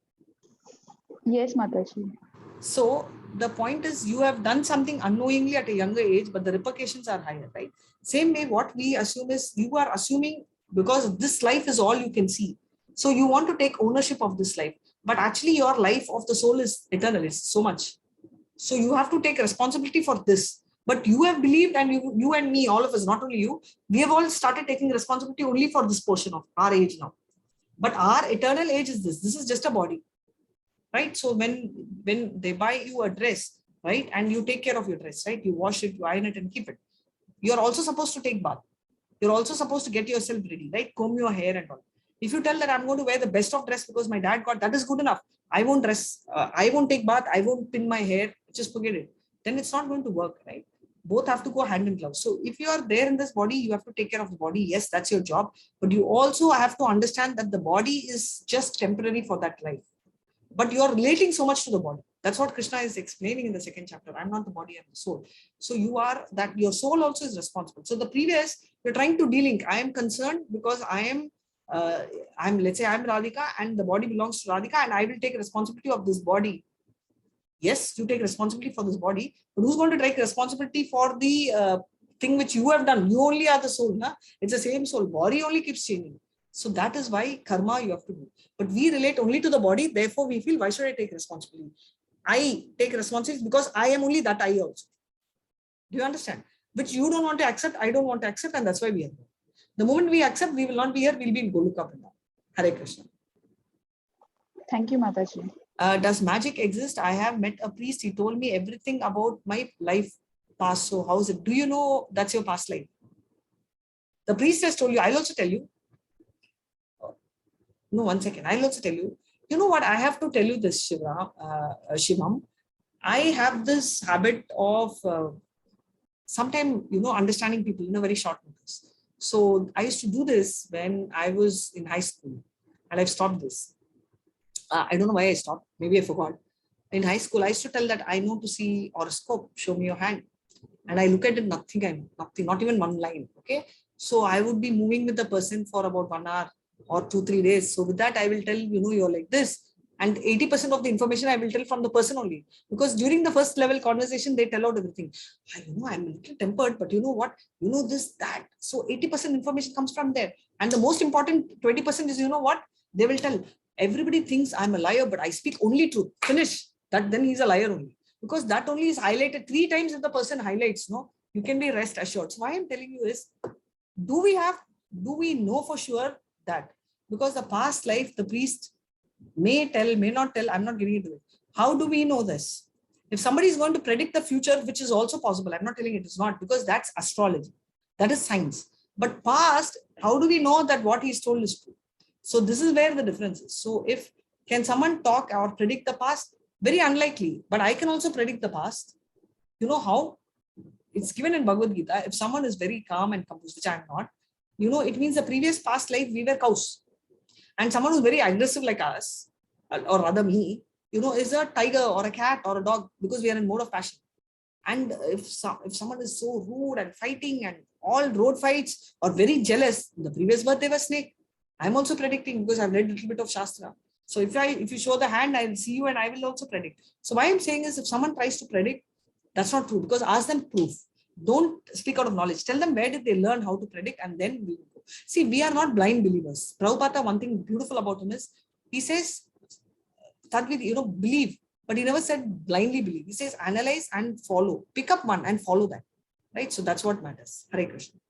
Speaker 4: Yes, Mataji.
Speaker 1: So the point is you have done something unknowingly at a younger age, but the repercussions are higher, right? Same way, what we assume is you are assuming because this life is all you can see. So you want to take ownership of this life, but actually your life of the soul is eternal. It's so much. So you have to take responsibility for this. But you have believed, and you and me, all of us, not only you, we have all started taking responsibility only for this portion of our age now. But our eternal age is this. This is just a body, right? So when they buy you a dress, right, and you take care of your dress, right, you wash it, you iron it, and keep it. You're also supposed to take bath. You're also supposed to get yourself ready, right? Comb your hair and all. If you tell that I'm going to wear the best of dress because my dad got, that is good enough. I won't dress. I won't take bath. I won't pin my hair. Just forget it. Then it's not going to work, right? Both have to go hand in glove. So if you are there in this body, you have to take care of the body. Yes, that's your job. But you also have to understand that the body is just temporary for that life. But you are relating so much to the body. That's what Krishna is explaining in the 2nd chapter. I'm not the body, I'm the soul. So you are that, your soul also is responsible. So the previous, you're trying to delink. I am concerned because let's say I'm Radhika and the body belongs to Radhika and I will take responsibility of this body. Yes, you take responsibility for this body, but who's going to take responsibility for the thing which you have done? You only are the soul. Na? It's the same soul. Body only keeps changing. So that is why karma you have to do. But we relate only to the body. Therefore, we feel, why should I take responsibility? I take responsibility because I am only that I also. Do you understand? Which you don't want to accept, I don't want to accept, and that's why we are here. The moment we accept, we will not be here, we'll be in Goluka. Hare Krishna.
Speaker 4: Thank you, Mataji.
Speaker 1: Does magic exist? I have met a priest. He told me everything about my life past. So how is it? Do you know that's your past life? The priest has told you. I'll also tell you. No, 1 second. I'll also tell you. You know what? I have to tell you this, Shivam. I have this habit of sometimes, understanding people in a very short notice. So I used to do this when I was in high school, and I've stopped this. I don't know why I stopped. Maybe I forgot. In high school, I used to tell that I know to see horoscope. Show me your hand. And I look at it, nothing, not even one line. Okay. So I would be moving with the person for about 1 hour or 2-3 days. So with that, I will tell, you're like this. And 80% of the information I will tell from the person only. Because during the first level conversation, they tell out everything. I'm a little tempered, but you know what? You know this, that. So 80% information comes from there. And the most important 20% is, what? They will tell. Everybody thinks I'm a liar, but I speak only truth. Finish. That then he's a liar only. Because that only is highlighted 3 times if the person highlights, you can be rest assured. So why I'm telling you is, do we know for sure that? Because the past life, the priest may tell, may not tell, I'm not getting into it. How do we know this? If somebody is going to predict the future, which is also possible, I'm not telling it is not, because that's astrology. That is science. But past, how do we know that what he's told is true? So this is where the difference is. So can someone talk or predict the past? Very unlikely, but I can also predict the past. You know how? It's given in Bhagavad Gita. If someone is very calm and composed, which I'm not, it means the previous past life, we were cows. And someone who's very aggressive like us, or rather me, is a tiger or a cat or a dog, because we are in mode of passion. And if someone is so rude and fighting and all road fights or very jealous, in the previous birth they were snake. I'm also predicting because I've read a little bit of Shastra. So if you show the hand, I will see you and I will also predict. So why I'm saying is, if someone tries to predict, that's not true, because ask them proof. Don't speak out of knowledge. Tell them where did they learn how to predict, and then we will go. See, we are not blind believers. Prabhupada, one thing beautiful about him is, he says, believe, but he never said blindly believe. He says analyze and follow. Pick up one and follow that. Right? So that's what matters. Hare Krishna.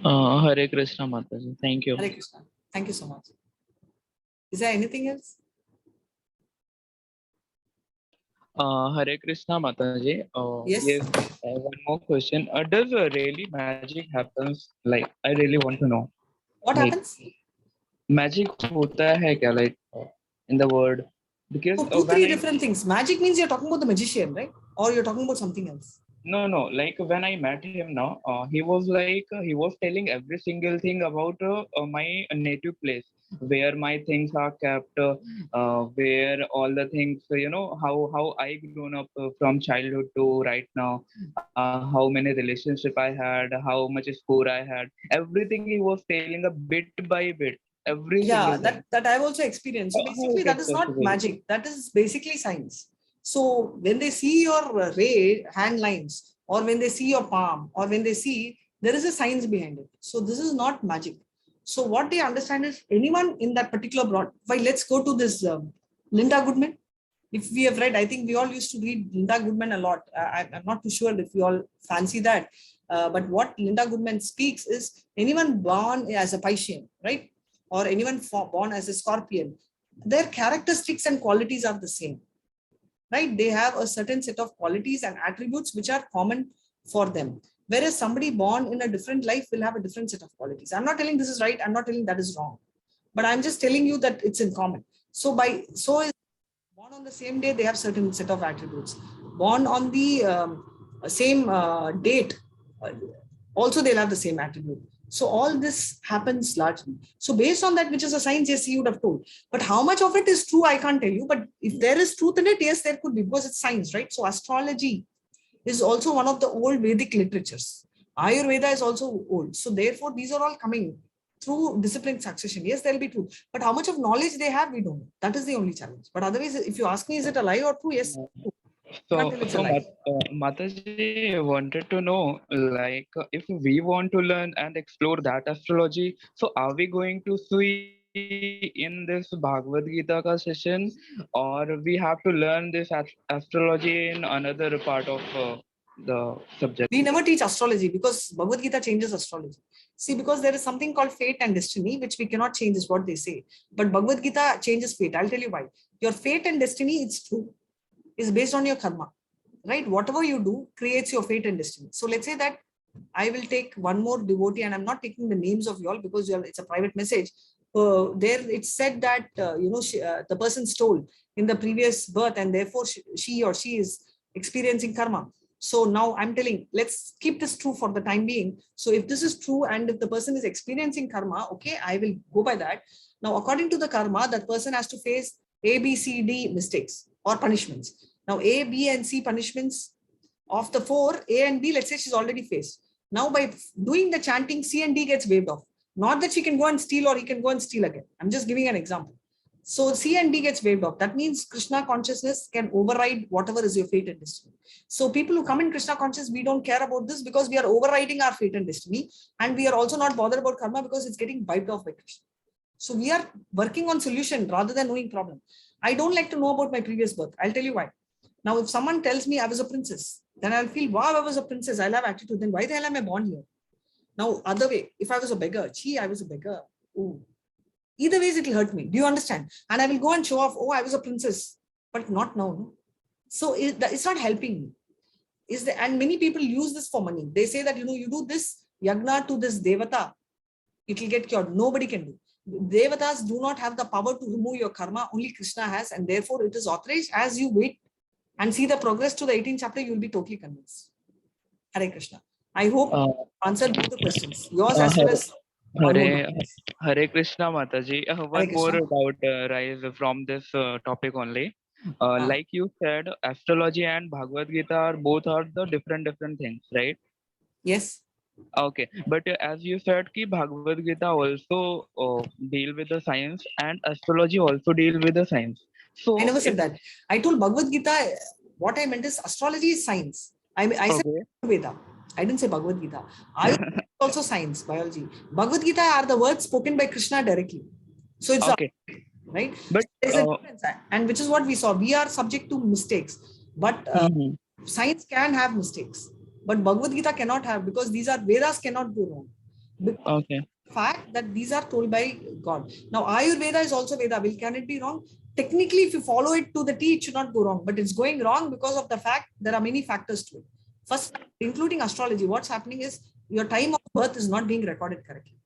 Speaker 3: Hare Krishna, Mataji. Thank you.
Speaker 1: Hare Krishna. Thank you so much. Is there anything else?
Speaker 3: Hare Krishna, Mataji.
Speaker 1: Yes.
Speaker 3: One more question. Does really magic happens? Like, I really want to know.
Speaker 1: What happens?
Speaker 3: Magic hota hai kya, like in the word? Because
Speaker 1: So 2-3 different things. Magic means you're talking about the magician, right? Or you're talking about something else?
Speaker 3: No. Like when I met him now, he was telling every single thing about my native place, where my things are kept, where all the things, how I grown up from childhood to right now, how many relationship I had, how much score I had, everything he was telling a bit by bit, every single thing.
Speaker 1: that I've also experienced. So basically, that is not magic. That is basically science. So when they see your hand lines, or when they see your palm, or when they see, there is a science behind it. So this is not magic. So what they understand is, anyone in that particular broad. Why, let's go to this Linda Goodman. If we have read, I think we all used to read Linda Goodman a lot. I'm not too sure if we all fancy that. But what Linda Goodman speaks is, anyone born as a Piscean, right? Or anyone born as a Scorpion, their characteristics and qualities are the same. Right? They have a certain set of qualities and attributes which are common for them. Whereas somebody born in a different life will have a different set of qualities. I'm not telling this is right. I'm not telling that is wrong. But I'm just telling you that it's in common. So born on the same day, they have certain set of attributes. Born on the same date, also they'll have the same attribute. So all this happens largely. So based on that, which is a science, yes, he would have told. But how much of it is true, I can't tell you. But if there is truth in it, yes, there could be, because it's science, right? So astrology is also one of the old Vedic literatures. Ayurveda is also old. So therefore, these are all coming through discipline succession. Yes, there'll be truth. But how much of knowledge they have, we don't know. That is the only challenge. But otherwise, if you ask me, is it a lie or true? Yes. True. Not
Speaker 3: So,
Speaker 1: till it's
Speaker 3: so
Speaker 1: alive.
Speaker 3: Mataji wanted to know, like, if we want to learn and explore that astrology, so are we going to see in this Bhagavad Gita ka session, or we have to learn this astrology in another part of the subject?
Speaker 1: We never teach astrology because Bhagavad Gita changes astrology. See, because there is something called fate and destiny, which we cannot change, is what they say. But Bhagavad Gita changes fate. I'll tell you why. Your fate and destiny, it's true, is based on your karma, right? Whatever you do creates your fate and destiny. So let's say that I will take one more devotee, and I'm not taking the names of you all because it's a private message. There it's said that the person stole in the previous birth, and therefore she or she is experiencing karma. So now I'm telling, let's keep this true for the time being. So if this is true, and if the person is experiencing karma, okay, I will go by that. Now, according to the karma, that person has to face A, B, C, D mistakes or punishments. Now, A, B, and C punishments of the 4, A and B, let's say she's already faced. Now, by doing the chanting, C and D gets waived off. Not that she can go and steal or he can go and steal again. I'm just giving an example. So C and D gets waived off. That means Krishna consciousness can override whatever is your fate and destiny. So people who come in Krishna consciousness, we don't care about this because we are overriding our fate and destiny. And we are also not bothered about karma because it's getting wiped off by Krishna. So we are working on solution rather than knowing problem. I don't like to know about my previous birth. I'll tell you why. Now, if someone tells me I was a princess, then I'll feel, wow, I was a princess. I'll have attitude. Then why the hell am I born here? Now, other way, if I was a beggar, gee, I was a beggar. Ooh. Either ways, it'll hurt me. Do you understand? And I will go and show off, oh, I was a princess, but not now. No? So it's not helping me. And many people use this for money. They say that, you do this yagna to this devata, it will get cured. Nobody can do. Devatas do not have the power to remove your karma. Only Krishna has. And therefore, it is authorized. As you wait and see the progress to the 18th chapter, you will be totally convinced. Hare Krishna. I hope answered both the questions. Yours as well as
Speaker 3: Hare Krishna Mataji. One more doubt rise from this topic only. Like you said, astrology and Bhagavad Gita are the different things, right?
Speaker 1: Yes.
Speaker 3: Okay, but as you said, ki Bhagavad Gita also deal with the science and astrology also deal with the science. So
Speaker 1: I never said that. I told Bhagavad Gita, what I meant is astrology is science. I said Veda. I didn't say Bhagavad Gita. I also science, biology. Bhagavad Gita are the words spoken by Krishna directly. So it's
Speaker 3: okay,
Speaker 1: right?
Speaker 3: But
Speaker 1: there's a difference, and which is what we saw. We are subject to mistakes, but science can have mistakes. But Bhagavad Gita cannot have, because these are Vedas cannot go wrong. Because fact that these are told by God. Now, Ayurveda is also Veda. Can it be wrong? Technically, if you follow it to the T, it should not go wrong. But it's going wrong because of the fact there are many factors to it. First, including astrology, what's happening is your time of birth is not being recorded correctly.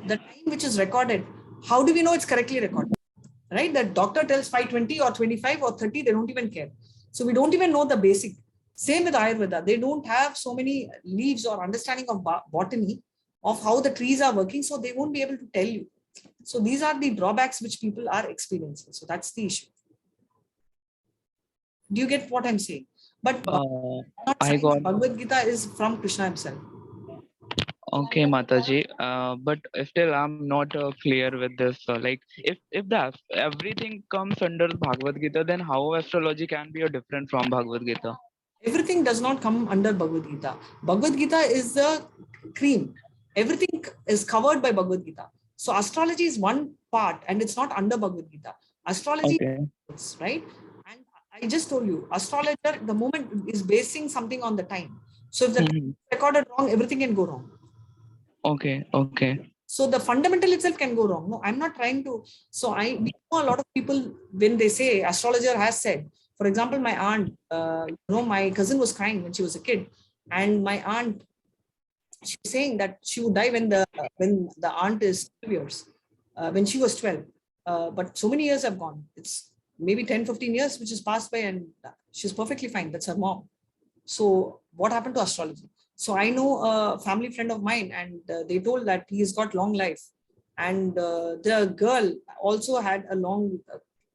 Speaker 1: The time which is recorded, how do we know it's correctly recorded? Right? The doctor tells 5:20 or 25 or 30, they don't even care. So we don't even know the basic. Same with Ayurveda. They don't have so many leaves or understanding of botany of how the trees are working, so they won't be able to tell you. So these are the drawbacks which people are experiencing. So that's the issue. Do you get what I'm saying? But Bhagavad Gita is from Krishna himself.
Speaker 3: Okay, Mataji. But still, I'm not clear with this. Like, if everything comes under Bhagavad Gita, then how astrology can be different from Bhagavad Gita?
Speaker 1: Everything does not come under Bhagavad Gita. Bhagavad Gita is the cream. Everything is covered by Bhagavad Gita. So astrology is one part, and it's not under Bhagavad Gita. Astrology, right? And I just told you, astrologer, the moment is basing something on the time. So if the time is recorded wrong, everything can go wrong.
Speaker 3: Okay.
Speaker 1: So the fundamental itself can go wrong. No, I'm not trying to. So we know a lot of people, when they say astrologer has said, for example, my aunt, my cousin was crying when she was a kid, and my aunt, she was saying that she would die when the aunt is 12 years, when she was 12. But so many years have gone. It's maybe 10, 15 years which has passed by, and she's perfectly fine. That's her mom. So what happened to astrology? So I know a family friend of mine, and they told that he's got long life. And the girl also had a long,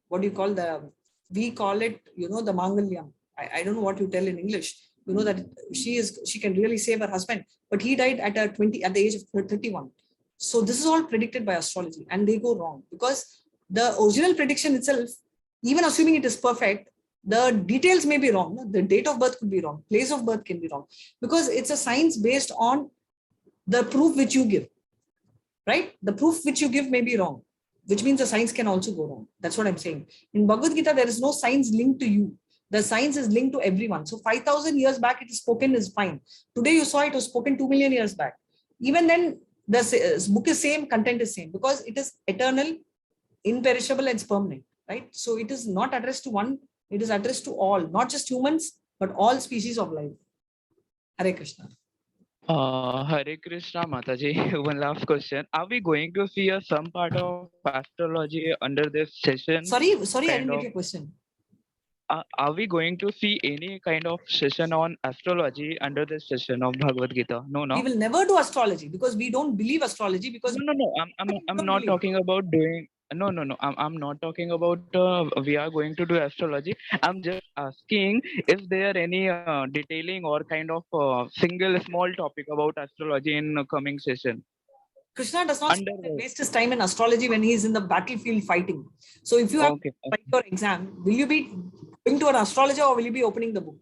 Speaker 1: we call it, the Mangalyam. I don't know what you tell in English. That she can really save her husband. But he died at the age of 31. So this is all predicted by astrology, and they go wrong because the original prediction itself, even assuming it is perfect, The details may be wrong. No? The date of birth could be wrong. Place of birth can be wrong, because it's a science based on the proof which you give, right? The proof which you give may be wrong, which means the science can also go wrong. That's what I'm saying. In Bhagavad Gita, there is no science linked to you. The science is linked to everyone. So 5,000 years back, it is spoken is fine. Today you saw it was spoken 2 million years back. Even then, the book is same, content is same, because it is eternal, imperishable, and it's permanent, right? So it is not addressed to one, it is addressed to all, not just humans, but all species of life. Hare Krishna.
Speaker 3: Hare Krishna Mataji. One last question. Are we going to see some part of astrology under this session?
Speaker 1: Sorry, I didn't
Speaker 3: Kind
Speaker 1: get
Speaker 3: of-
Speaker 1: your question.
Speaker 3: Are we going to see any kind of session on astrology under this session of Bhagavad Gita? No, no.
Speaker 1: We will never do astrology because we don't believe astrology, because
Speaker 3: No. I'm
Speaker 1: don't
Speaker 3: not
Speaker 1: believe.
Speaker 3: talking about doing. No. I'm not talking about we are going to do astrology. I'm just asking, is there any detailing or kind of single small topic about astrology in coming session?
Speaker 1: Krishna does not
Speaker 3: Under
Speaker 1: waste his time in astrology when he is in the battlefield fighting. So if you have
Speaker 3: okay.
Speaker 1: to write your exam, will you be going to an astrologer or will you be opening the book?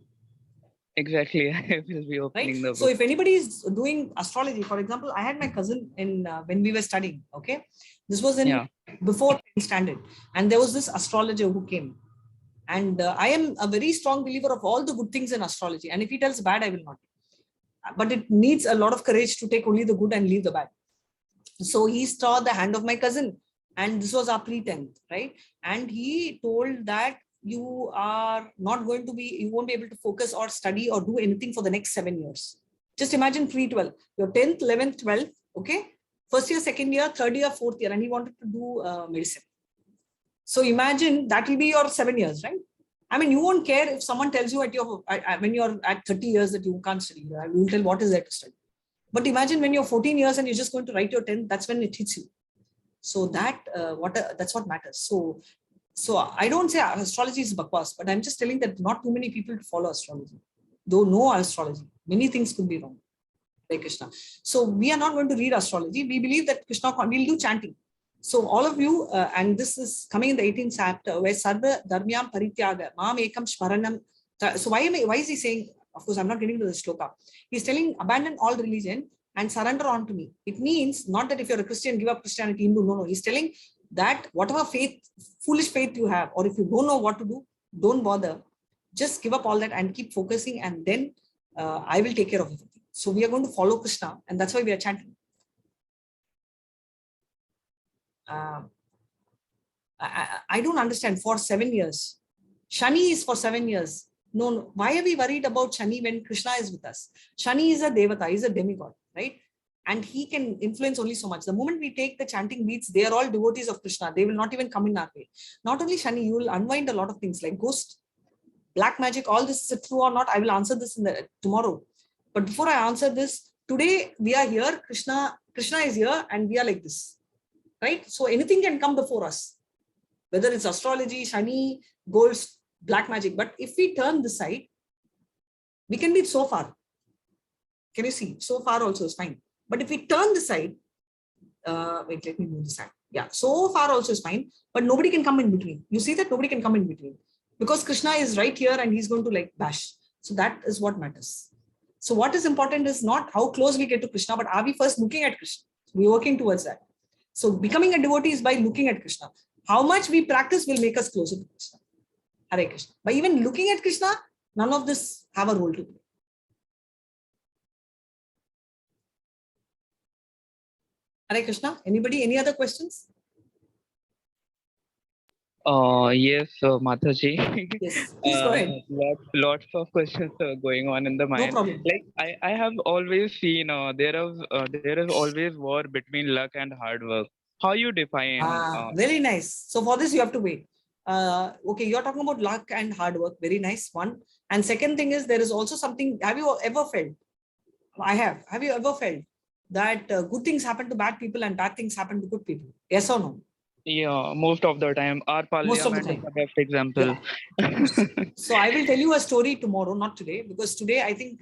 Speaker 3: Exactly. I will be opening the
Speaker 1: Right.
Speaker 3: book.
Speaker 1: So if anybody is doing astrology, for example, I had my cousin in when we were studying. Okay, this was in
Speaker 3: Yeah.
Speaker 1: before 10th standard, and there was this astrologer who came, and I am a very strong believer of all the good things in astrology. And if he tells bad, I will not. But it needs a lot of courage to take only the good and leave the bad. So he saw the hand of my cousin, and this was our pre-10th, right? And he told that you won't be able to focus or study or do anything for the next 7 years. Just imagine pre-12, your 10th, 11th, 12th, okay? First year, second year, third year, fourth year, and he wanted to do medicine. So imagine that will be your 7 years, right? I mean, you won't care if someone tells you when you're at 30 years that you can't study. You will tell what is there to study. But imagine when you're 14 years and you're just going to write your 10th, that's when it hits you. So that's what matters. So I don't say astrology is bakwas, but I'm just telling that not too many people follow astrology. Though know astrology, many things could be wrong. Hare Krishna. So we are not going to read astrology. We believe that Krishna will do chanting. So all of you, and this is coming in the 18th chapter, where Sarva Dharmyam Parityaga, Mam Ekam Shmaranam. So why is he saying, of course, I'm not getting to the shloka. He's telling, abandon all religion and surrender on to me. It means not that if you're a Christian, give up Christianity, Hindu. No. He's telling that whatever foolish faith you have, or if you don't know what to do, don't bother. Just give up all that and keep focusing, and then I will take care of everything. So we are going to follow Krishna, and that's why we are chanting. I don't understand. For 7 years, Shani is for 7 years. No. Why are we worried about Shani when Krishna is with us? Shani is a devata, is a demigod, right? And he can influence only so much. The moment we take the chanting beats, they are all devotees of Krishna. They will not even come in our way. Not only Shani, you will unwind a lot of things like ghost, black magic. All this is true or not? I will answer this tomorrow. But before I answer this, today we are here. Krishna is here, and we are like this, right? So anything can come before us, whether it's astrology, Shani, ghost, black magic. But if we turn this side, we can be so far. Can you see? So far also is fine. But if we turn this side, wait, let me move this side. Yeah, so far also is fine, but nobody can come in between. You see that nobody can come in between because Krishna is right here and he's going to like bash. So that is what matters. So what is important is not how close we get to Krishna, but are we first looking at Krishna? We're working towards that. So becoming a devotee is by looking at Krishna. How much we practice will make us closer to Krishna. Hare Krishna. By even looking at Krishna, none of this have a role to play. Hare Krishna. Anybody? Any other questions?
Speaker 3: Yes, Mataji.
Speaker 1: Yes. Please go ahead.
Speaker 3: Lots of questions going on in the mind.
Speaker 1: No problem.
Speaker 3: Like I have always seen there is always war between luck and hard work. How you define?
Speaker 1: Very nice. So for this, you have to wait. Okay, you're talking about luck and hard work. Very nice. One. And second thing is there is also something. Have you ever felt? I have. Have you ever felt that good things happen to bad people and bad things happen to good people? Yes or no?
Speaker 3: Yeah, most of the time. Our
Speaker 1: Most of the
Speaker 3: parliament is
Speaker 1: time.
Speaker 3: the best example.
Speaker 1: Yeah. So I will tell you a story tomorrow, not today, because today I think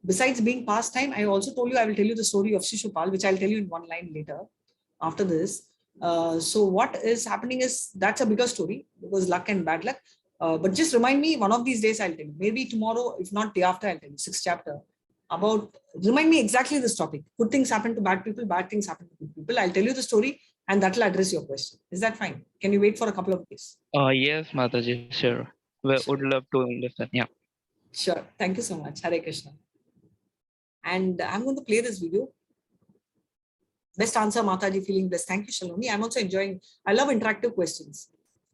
Speaker 1: besides being pastime, I also told you I will tell you the story of Shishupal, which I'll tell you in one line later after this. So what is happening is that's a bigger story because luck and bad luck. But just remind me, one of these days I'll tell you. Maybe tomorrow, if not day after, I'll tell you. 6th chapter. Remind me exactly this topic. Good things happen to bad people, bad things happen to good people. I'll tell you the story and that will address your question. Is that fine? Can you wait for a couple of days?
Speaker 3: Yes, Mataji, sure. We would love to listen. Yeah.
Speaker 1: Sure. Thank you so much. Hare Krishna. And I'm going to play this video. Best answer, Mataji, feeling blessed. Thank you, Shaloni. I'm also enjoying, I love interactive questions.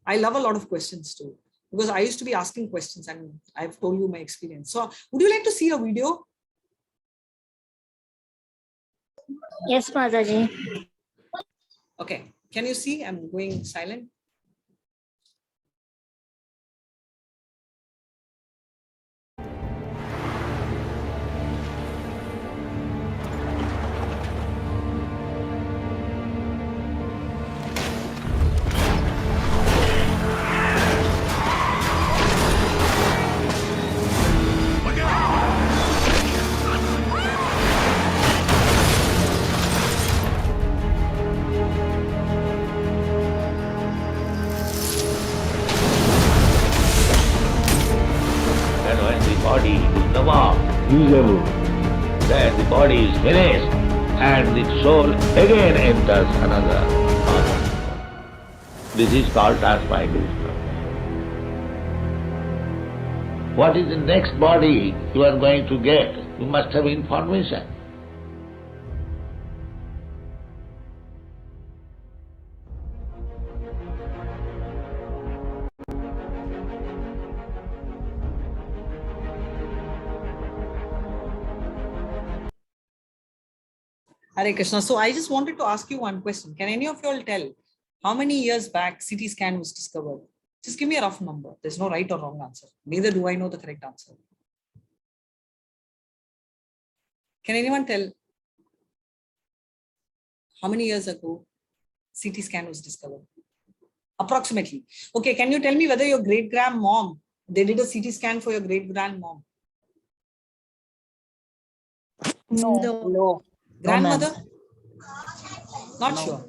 Speaker 1: I love a lot of questions too, because I used to be asking questions and I've told you my experience. So would you like to see a video?
Speaker 6: Yes, Mataji.
Speaker 1: Okay. Can you see? I'm going silent.
Speaker 7: Body is no more usable. Then the body is finished and the soul again enters another body. This is called Transpiration. What is the next body you are going to get? You must have information.
Speaker 1: Hare Krishna. So I just wanted to ask you one question. Can any of you all tell how many years back CT scan was discovered? Just give me a rough number. There's no right or wrong answer. Neither do I know the correct answer. Can anyone tell how many years ago CT scan was discovered? Approximately. Okay, can you tell me whether your great-grandmom, they did a CT scan for your great-grandmom?
Speaker 4: No.
Speaker 1: Grandmother?
Speaker 6: ma'am.
Speaker 1: Not sure,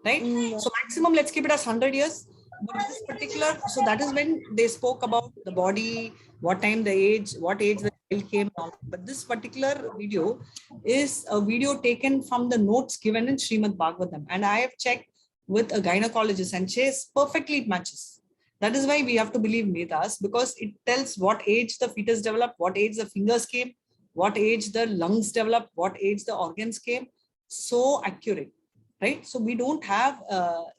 Speaker 1: right? So maximum, let's keep it as 100 years. But this particular, so that is when they spoke about the body, what time the age, what age the child came on. But this particular video is a video taken from the notes given in Srimad Bhagavatam. And I have checked with a gynecologist and says perfectly it matches. That is why we have to believe Vedas, because it tells what age the fetus developed, what age the fingers came, what age the lungs developed, what age the organs came. So accurate, right? So we don't have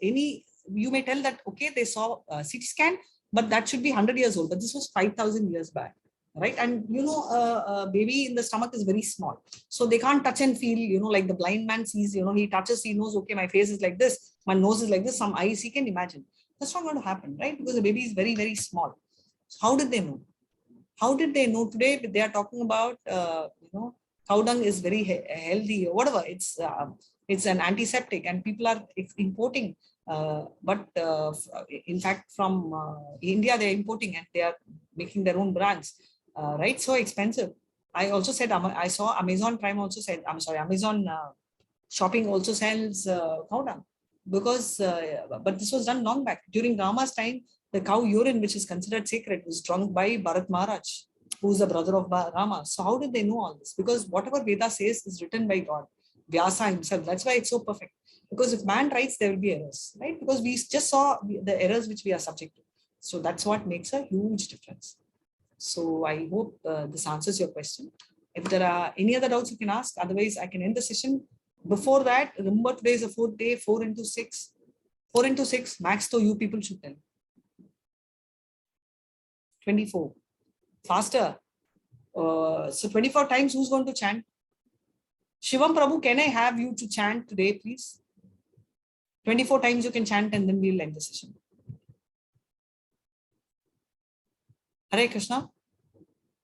Speaker 1: any, you may tell that, okay, they saw a CT scan, but that should be 100 years old, but this was 5,000 years back, right? And you know, a baby in the stomach is very small, so they can't touch and feel, you know, like the blind man sees, you know, he touches, he knows, okay, my face is like this, my nose is like this, some eyes he can imagine. That's not going to happen, right? Because the baby is very, very small. So how did they know? How did they know? Today they are talking about, you know, cow dung is very healthy or whatever. It's an antiseptic and people are importing. But in fact, from India, they're importing and they are making their own brands, right? So expensive. I also said, I saw Amazon Prime also said, I'm sorry, Amazon shopping also sells cow dung, because, but this was done long back. During Rama's time, the cow urine, which is considered sacred, was drunk by Bharat Maharaj, who is the brother of Rama. So how did they know all this? Because whatever Veda says is written by God, Vyasa himself. That's why it's so perfect. Because if man writes, there will be errors, right? Because we just saw the errors which we are subject to. So that's what makes a huge difference. So I hope this answers your question. If there are any other doubts, you can ask. Otherwise, I can end the session. Before that, remember today is the 4th day, 4 into 6. 4 into 6, max to you people should tell. 24. Faster. So 24 times, who's going to chant? Shivam Prabhu, can I have you to chant today, please? 24 times you can chant and then we'll end the session. Hare Krishna.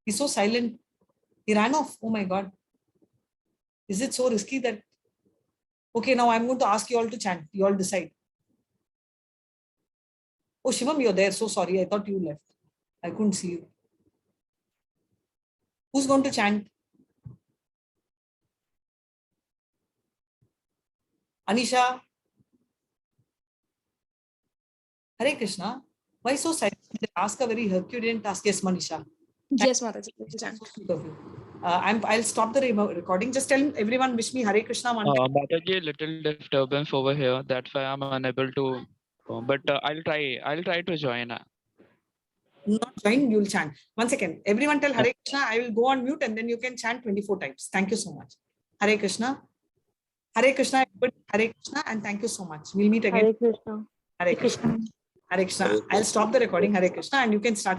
Speaker 1: He's so silent. He ran off. Oh my God. Is it so risky that... Okay, now I'm going to ask you all to chant. You all decide. Oh, Shivam, you're there. So sorry. I thought you left. I couldn't see you. Who's going to chant? Anisha. Hare Krishna. Why so silent? Ask a very Herculean task. Yes, Manisha.
Speaker 8: Yes, Mataji. We'll chant.
Speaker 1: So sweet of you. I'll stop the recording. Just tell everyone, wish me Hare Krishna one time.
Speaker 3: Mataji, little disturbance over here. That's why I'm unable to. But I'll try to join.
Speaker 1: Not join, you'll chant. 1 second. Everyone tell Hare Krishna. I will go on mute and then you can chant 24 times. Thank you so much. Hare Krishna. Hare Krishna, everybody. Hare Krishna, and thank you so much. We'll meet again.
Speaker 5: Hare Krishna.
Speaker 1: Hare Krishna. Hare Krishna. I'll stop the recording. Hare Krishna, and you can start.